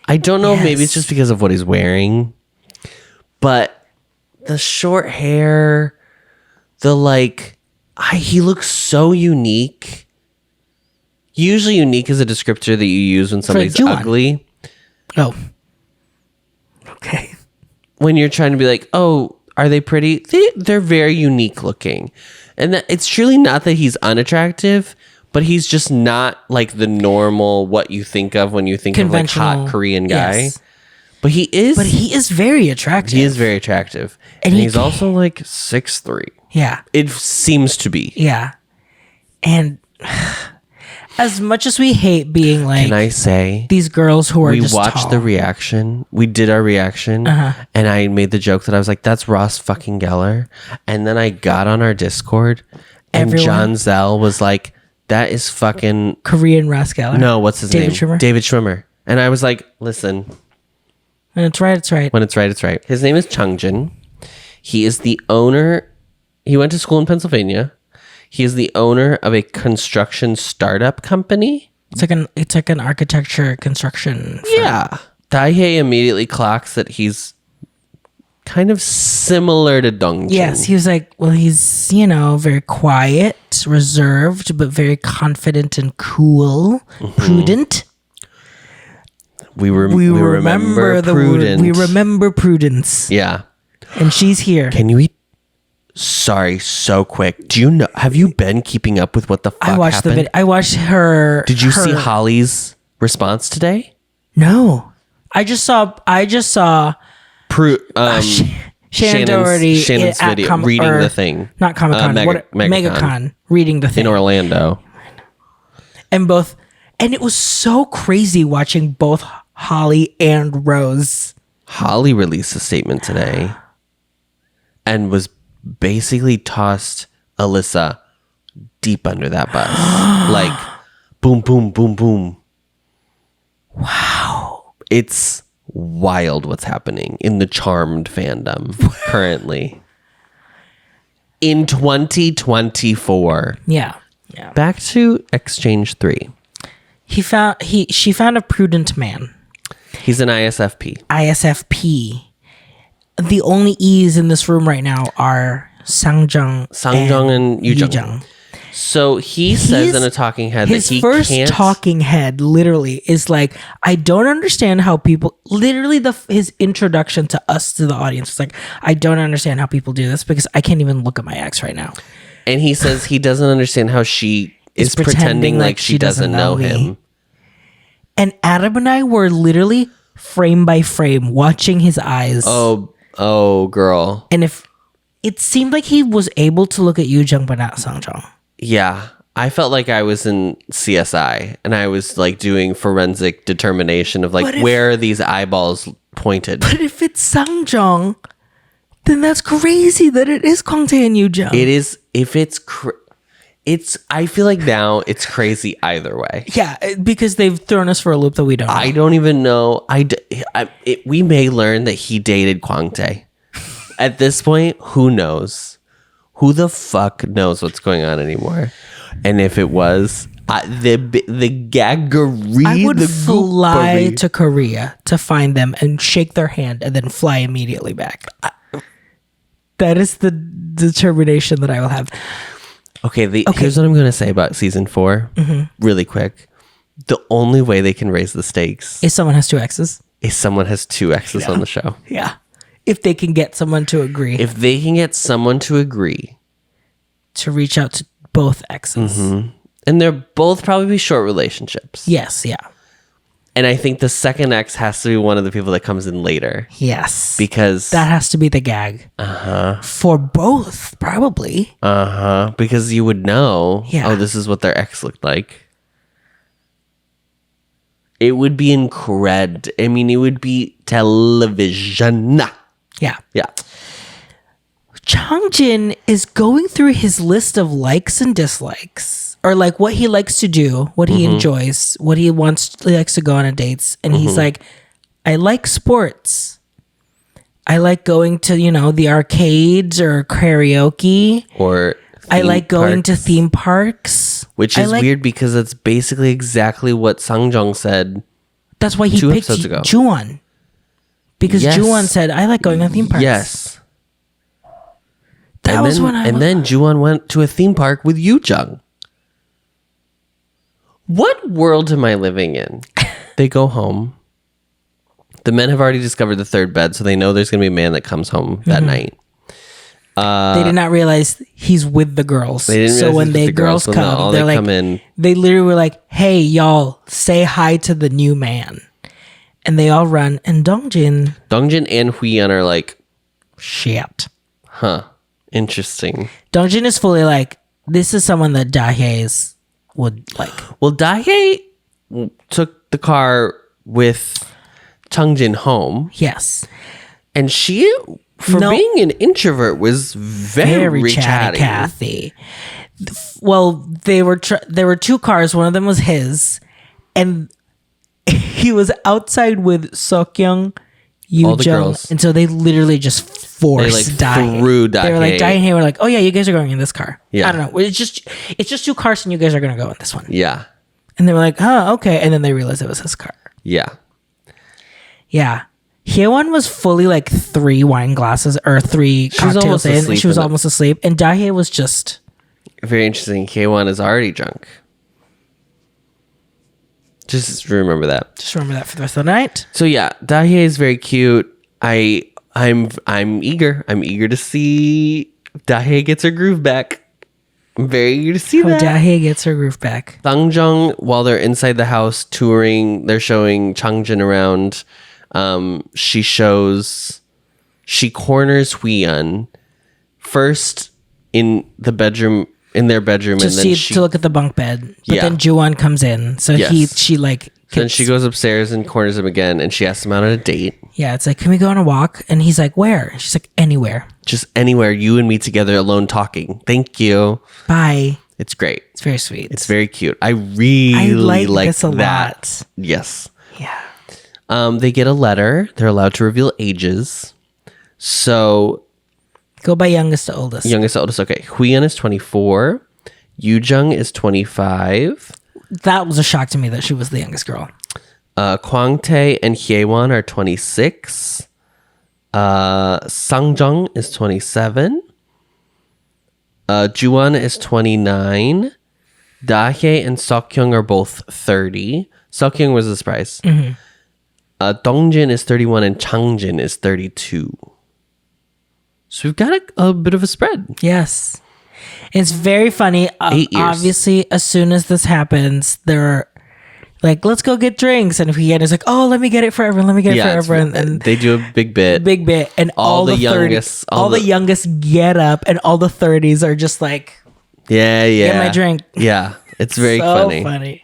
I don't know if maybe it's just because of what he's wearing, but the short hair, he looks so unique. Usually unique is a descriptor that you use when somebody's Juwon. ugly. Oh. Okay. When you're trying to be like, oh, are they pretty? They're very unique looking. And that it's truly not that he's unattractive, but he's just not like the normal what you think of when you think of like hot Korean guy. Yes. But he is very attractive. He is very attractive. And he's also like 6'3". Yeah. It seems to be. Yeah. And as much as we hate being like, Can I say, these girls who are we just watched tall. the reaction. We did our reaction. And I made the joke that I was like, that's Ross fucking Geller. And then I got on our Discord and John Zell was like, that is fucking Korean Rascal. No, what's his name? Schwimmer? David Schwimmer. And I was like, listen, When it's right, it's right. when it's right, it's right. His name is Chungjin. He is the owner. He went to school in Pennsylvania. He is the owner of a construction startup company. It's like an architecture construction firm. Yeah. Daihye immediately clocks that he's kind of similar to Dongjin. Yes, he was like, well, he's, very quiet, reserved, but very confident and cool, prudent. We remember prudent. We remember prudence. Yeah. And she's here. Can you eat? Sorry, so quick. Have you been keeping up with what the fuck happened? I watched her. Did you see Holly's response today? No. I just saw Shannon Doherty Shannon's at video reading the thing. Not Comic-Con. MegaCon reading the thing. In Orlando. And it was so crazy watching both Holly and Rose. Holly released a statement today and was basically tossed Alyssa deep under that bus. Like, boom, boom, boom, boom. Wow. It's wild what's happening in the Charmed fandom currently. In 2024. Yeah. Back to Exchange 3. She found a prudent man. He's an ISFP. ISFP. The only E's in this room right now are Sangjung and Yujung. So he says in a talking head that he can't... His first talking head literally is like, I don't understand how people... Literally his introduction to us, to the audience, was like, I don't understand how people do this because I can't even look at my ex right now. And he says he doesn't understand how she is pretending like she doesn't know him. And Adam and I were literally frame by frame watching his eyes. Oh, girl. And if it seemed like he was able to look at Yujung but not Sangjung. Yeah. I felt like I was in CSI and I was like doing forensic determination of like, where are these eyeballs pointed? But if it's Sangjung, then that's crazy that it is Kwangtae and Yujung. It is. If it's... I feel like now it's crazy either way. Yeah, because they've thrown us for a loop that we don't know. I don't even know. We may learn that he dated Kwangtae. At this point, who knows? Who the fuck knows what's going on anymore? And if it was the gaggery, I would the fly goopery. to Korea to find them and shake their hand and then fly immediately back. That is the determination that I will have. Okay, here's what I'm going to say about season 4, really quick. The only way they can raise the stakes If someone has two exes. is someone has two exes on the show. Yeah. If they can get someone to agree. If they can get someone to agree. To reach out to both exes. And they're both probably short relationships. Yes, yeah. And I think the second ex has to be one of the people that comes in later. Yes. Because... that has to be the gag. For both, probably. Because you would know, Yeah. oh, this is what their ex looked like. It would be incredible. I mean, it would be television. Yeah. Yeah. Changjin is going through his list of likes and dislikes, or like what he likes to do, what he enjoys, what he likes to go on dates. And he's like, I like sports. I like going to, the arcades or karaoke. Or I like going to theme parks. Which is weird because it's basically exactly what Sangjung said. That's why he 2 picked episodes ago. Juwon. Because Juwon said, I like going to theme parks. Yes. That was when And then Juwon went to a theme park with Yujung. What world am I living in? They go home. The men have already discovered the third bed, so they know there's going to be a man that comes home that night. They did not realize he's with the girls. They didn't so when the girls come, they're like, come in. They literally were like, hey, y'all, say hi to the new man. And they all run. And Dongjin and Huiyan are like, shit. huh, interesting. Dongjin is fully like, this is someone that Daehye would like. Well, Daehye took the car with Changjin home. Yes. And she, for being an introvert, was very chatty. Kathy. Well, there were two cars. One of them was his. And he was outside with Seokyoung All the Jung, girls. and so they literally just forced Dahae. threw They were like, Dahae. Dahae and Hae were like, oh yeah, you guys are going in this car. Yeah. I don't know. It's just 2 cars and you guys are gonna go in this one. Yeah. And they were like, oh, okay. And then they realized it was his car. Yeah. Yeah. Hyewon was fully like 3 wine glasses or 3 cocktails almost in, and asleep she was in it. almost asleep. And Dahae was just Very interesting. K1 is already drunk. Just remember that. just remember that for the rest of the night. So yeah, Dahae is very cute. I'm eager. I'm eager to see Dahae gets her groove back. I'm very eager to see How that. Dahae gets her groove back. Sangjung, while they're inside the house touring, they're showing Changjin around. She corners Huiyeon first in their bedroom, To look at the bunk bed. But Yeah. then Juwon comes in. So Yes. she like then she goes upstairs and corners him again, and she asks him out on a date. yeah, it's like, can we go on a walk? And he's like, where? And she's like, anywhere. Just anywhere, you and me together alone talking. Thank you. Bye. It's great. It's very sweet. It's very cute. I really like this a that. lot. Yes. Yeah. They get a letter. They're allowed to reveal ages. So Go by youngest to oldest. youngest to oldest. Okay. Huiyeon is 24. Yujung is 25. That was a shock to me that she was the youngest girl. Kwangtae and Hyewon are 26. Sangjung is 27. Juwon is 29. Dahae and Seokhyung are both 30. Seokhyung was a surprise. Dongjin is 31 and Changjin is 32. So we've got a bit of a spread. Yes. It's very funny. 8 years. Obviously, as soon as this happens, they're like, let's go get drinks. And Huiyeon is like, oh, let me get it for everyone. Let me get it for it's- everyone. And they do a big bit. big bit. And all the youngest- 30s, all the youngest get up, and all the 30s are just like, Yeah. get my drink. Yeah. It's very so funny.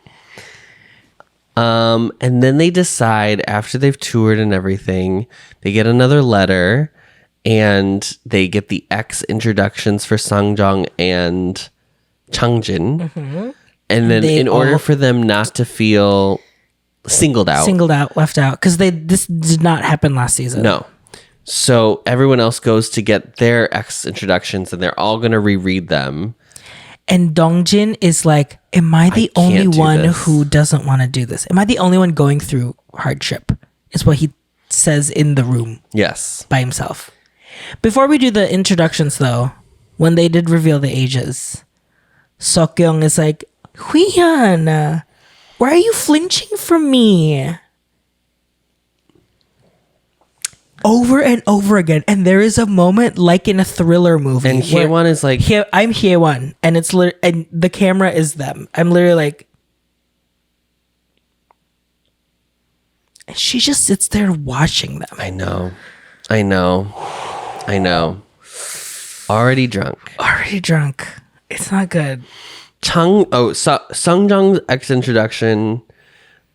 And then they decide after they've toured and everything, they get another letter and they get the Ex introductions for Sangjung and Changjin. And then They in order all- for them not to feel singled out. Left out. Because this did not happen last season. No. So everyone else goes to get their Ex introductions and they're all going to reread them. And Dongjin is like, am I the only can't do one this. who doesn't want to do this? Am I the only one going through hardship? Is what he says in the room Yes. by himself. Before we do the introductions, though, when they did reveal the ages, Seokyoung is like, Huiyeon, why are you flinching from me? Over and over again. And there is a moment like in a thriller movie. And where Hyewon is like, I'm Hyewon, and it's and the camera is them. I'm literally like, and she just sits there watching them. I know. Already drunk. Already drunk. It's not good. Sangjung's Ex introduction.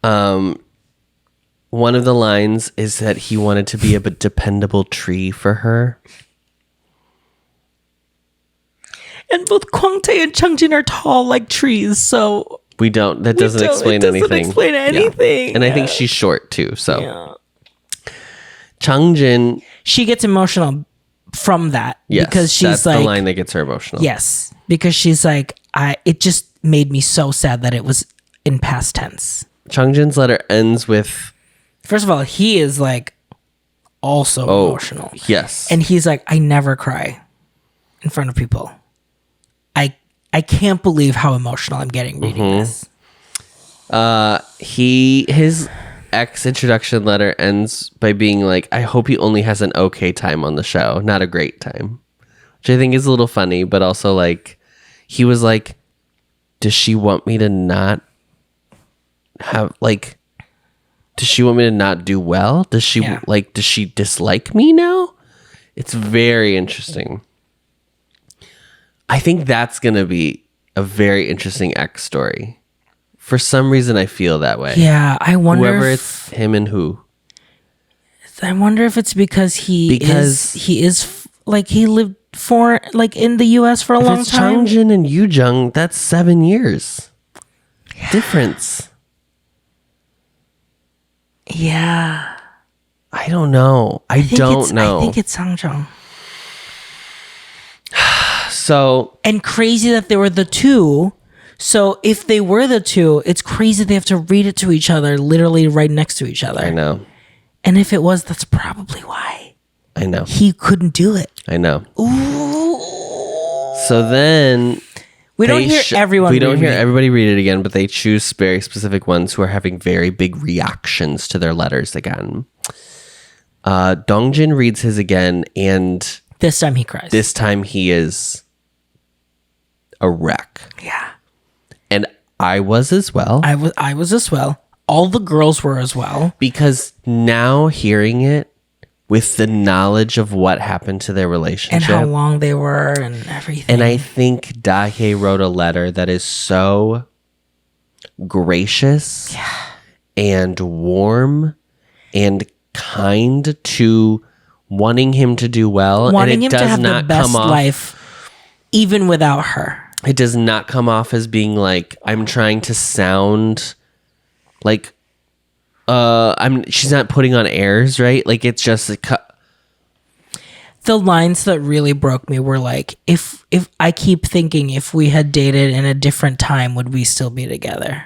One of the lines is that he wanted to be a dependable tree for her. And both Kwangtae and Changjin are tall like trees, so We don't. That doesn't explain it doesn't anything. explain anything. And I think she's short too. So Yeah. Changjin. She gets emotional from that Yes, because she's that's like, the line that gets her emotional. yes, because she's like, it just made me so sad that it was in past tense. Changjin's letter ends with, First of all, he is like also emotional. Yes. And he's like, I never cry in front of people. I can't believe how emotional I'm getting reading this. His Ex introduction letter ends by being like, I hope he only has an okay time on the show, not a great time. Which I think is a little funny, but also like, he was like, does she want me to not have like, does she want me to not do well? Does she does she dislike me now? It's very interesting. I think that's going to be a very interesting X story. For some reason, I feel that way. Yeah, I wonder Whoever if, it's him and who. I wonder if it's because he is like he lived in the US for a long If it's time. Changjin and Yujung, that's 7 years. Difference. Yeah. I don't know. I don't know. I think it's Sangjong. So, And crazy that they were the two. So if they were the two, it's crazy they have to read it to each other, literally right next to each other. I know. And if it was, that's probably why. I know. He couldn't do it. I know. Ooh. So then We don't hear everyone We don't hear reread. everybody read it again, but they choose very specific ones who are having very big reactions to their letters again. Dongjin reads his again, and This time he cries. this time he is a wreck. Yeah. And I was as well. I was as well. All the girls were as well. Because now hearing it with the knowledge of what happened to their relationship. And how long they were and everything. And I think Dahe wrote a letter that is so gracious and warm and kind to wanting him to do well. Wanting and him to have the best life, even without her. It does not come off as being like, I'm trying to sound like, she's not putting on airs, right? Like, it's just The lines that really broke me were like, if I keep thinking if we had dated in a different time, would we still be together?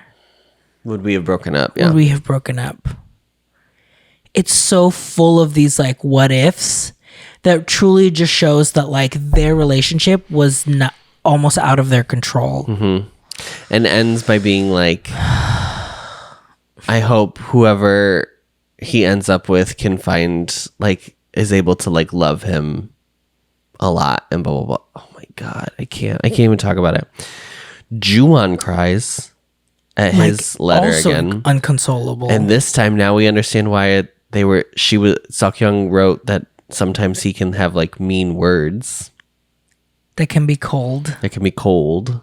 would we have broken up? Yeah. Would we have broken up? It's so full of these like what ifs that truly just shows that like their relationship was not almost out of their control. Mm-hmm. And ends by being like, I hope whoever he ends up with can find, like, is able to, like, love him a lot and blah, blah, blah. Oh my God. I can't even talk about it. Juwon cries at his letter Also again. Unconsolable. And this time now we understand why Seokhyung wrote that sometimes he can have, like, mean words. that can be cold. That can be cold.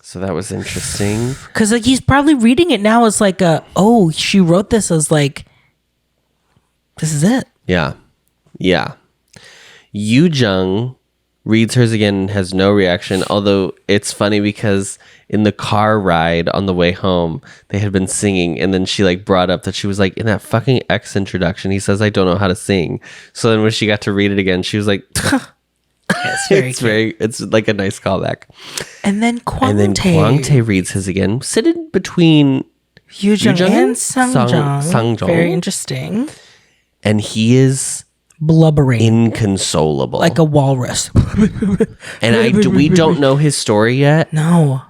So that was interesting. Because like he's probably reading it now as like she wrote this as like, this is it. Yeah. Yeah. Yu Jung reads hers again and has no reaction. Although it's funny because in the car ride on the way home, they had been singing. And then she like brought up that she was like, in that fucking X introduction, he says, I don't know how to sing. So then when she got to read it again, she was like, It's very it's like a nice callback. And then And Kwang Tae reads his again, sitting between Yu Jung Jung and and Sangjong. Very interesting. and he is Blubbering. inconsolable. Like a walrus. And we don't know his story yet, No.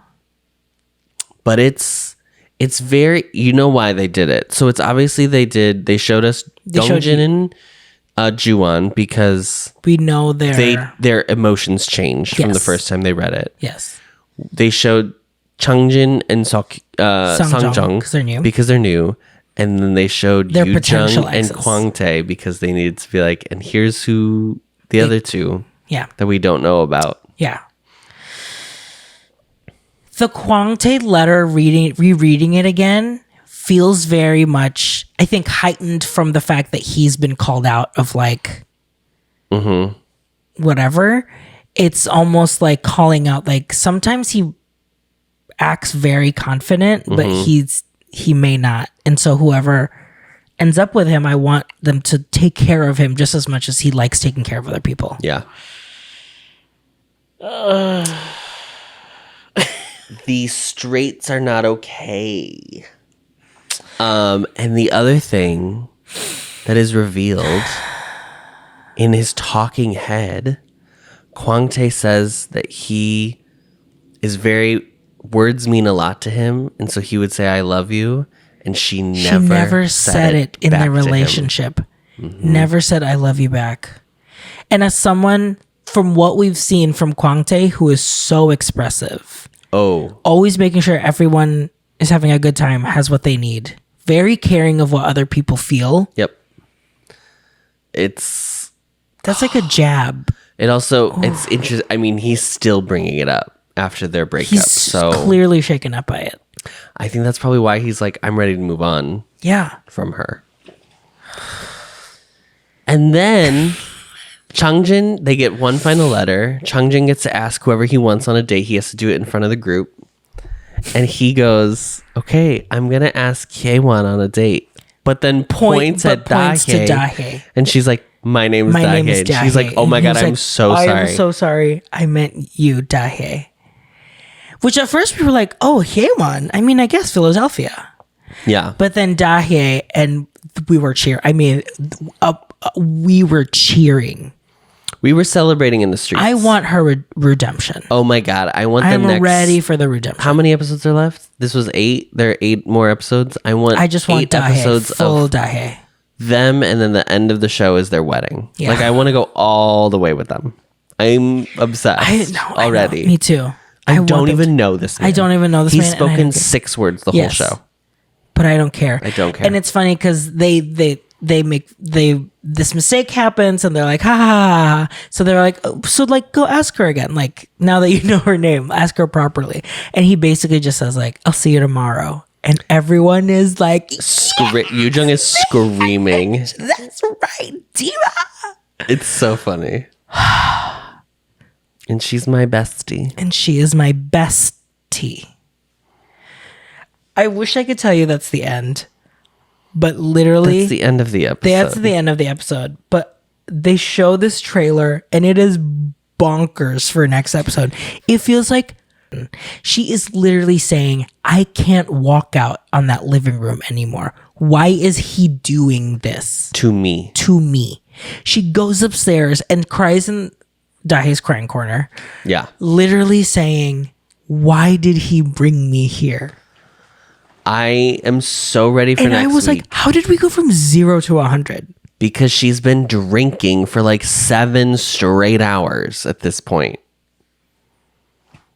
but it's very, you know why they did it. So it's obviously they showed us Dongjin and Juwon because We know their emotions changed from the Yes. first time they read it. Yes. They showed Changjin and Sangjong 'cause they're new. because they're new, and then they showed Their Yu potential Jung and exes. Kwang Tae because they needed to be like, and here's who the other two Yeah. that we don't know about. Yeah. The Kwang Tae letter rereading it again feels very much, I think, heightened from the fact that he's been called out of like whatever. It's almost like calling out, like sometimes he acts very confident, but he may not. And so whoever ends up with him, I want them to take care of him just as much as he likes taking care of other people. Yeah. The straights are not okay. And the other thing that is revealed in his talking head, Kwang Tae says that he is words mean a lot to him, and so he would say "I love you," and she never said it in back their to him. relationship. Never said I love you back. And as someone from what we've seen from Kwang Tae, who is so expressive, always making sure everyone is having a good time, has what they need, very caring of what other people feel. Yep. That's like a jab. It also, it's interesting. I mean, he's still bringing it up after their breakup. He's so clearly shaken up by it. I think that's probably why he's like, I'm ready to move on Yeah. from her. And then Changjin, they get one final letter. Changjin gets to ask whoever he wants on a date. He has to do it in front of the group. And he goes, okay, I'm going to ask Kwan on a date. but then points to at Dahae. Dahae. And she's like, my name is My name Dahae. is And Dahae. she's like, oh my And he God, was I'm like, so I sorry. am so sorry. I meant you, Dahae. Which at first we were like, oh, Haemon. I mean, I guess Philadelphia. Yeah. But then Dahae, and we were cheering. I mean, we were cheering. We were celebrating in the streets. I want her redemption. Oh my God. I want the I'm next. ready for the redemption. How many episodes are left? This was 8. There are 8 more episodes. I just want 8 Dahae, episodes full of Dahae. them, and then the end of the show is their wedding. Yeah. Like, I want to go all the way with them. I'm obsessed already. I know. Me too. I don't even know this man. I don't even know this He's man. and I don't spoken care. 6 words the Yes. whole show. But I don't care. I don't care. And it's funny because they make this mistake happens and they're like ha ha ha. So they're like, oh, so like go ask her again. Like now that you know her name, ask her properly. And he basically just says like, I'll see you tomorrow. And everyone is like, Yoo-jung is screaming. That's right, diva. It's so funny. And she's my bestie. And she is my bestie. I wish I could tell you that's the end. But literally, That's the end of the episode. that's the end of the episode. But they show this trailer and it is bonkers for next episode. It feels like she is literally saying, I can't walk out on that living room anymore. Why is he doing this To me. to me? She goes upstairs and cries in Dahae's crying corner, Yeah. literally saying, why did he bring me here? I am so ready for And next I was week. like, how did we go from 0 to 100? Because she's been drinking for like 7 straight hours at this point.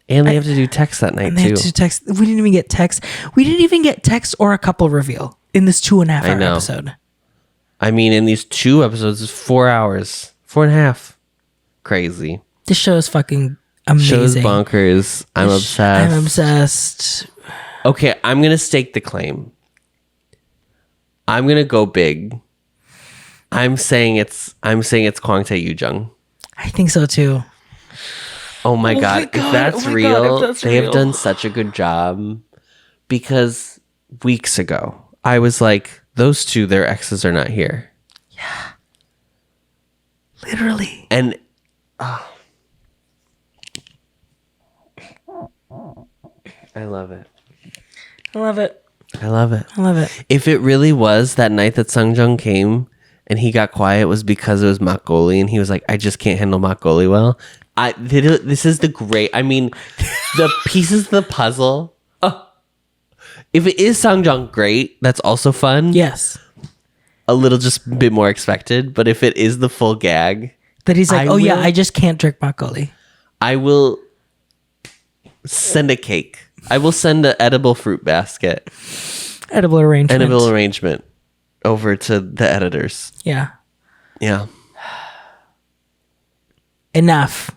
And they have to do text that night And they too. had to text. We didn't even get text. We didn't even get text or a couple reveal in this 2.5 hour know. episode. I mean, in these 2 episodes, it's 4 hours. 4.5. Crazy. This show is fucking amazing. Show's bonkers. I'm obsessed. I'm obsessed. Okay, I'm gonna stake the claim. I'm gonna go big. I'm saying it's Kwang Tae Yoo-jung. I think so too. Oh my god, if that's real, that's they have real. done such a good job. Because weeks ago, I was like, those two, their exes are not here. Literally. And I love it. I love it. I love it. I love it. If it really was that night that Sungjung came and he got quiet was because it was Makgeolli and he was like, I just can't handle Makgeolli well. This is the great, I mean, the pieces of the puzzle. If it is Sungjung, great. That's also fun. Yes. A little just a bit more expected. But if it is the full gag, That he's like, I yeah, will- I just can't drink makgeolli. I will send a cake. I will send an edible fruit basket, Edible arrangement. edible arrangement over to the editors. Yeah. Yeah. Enough.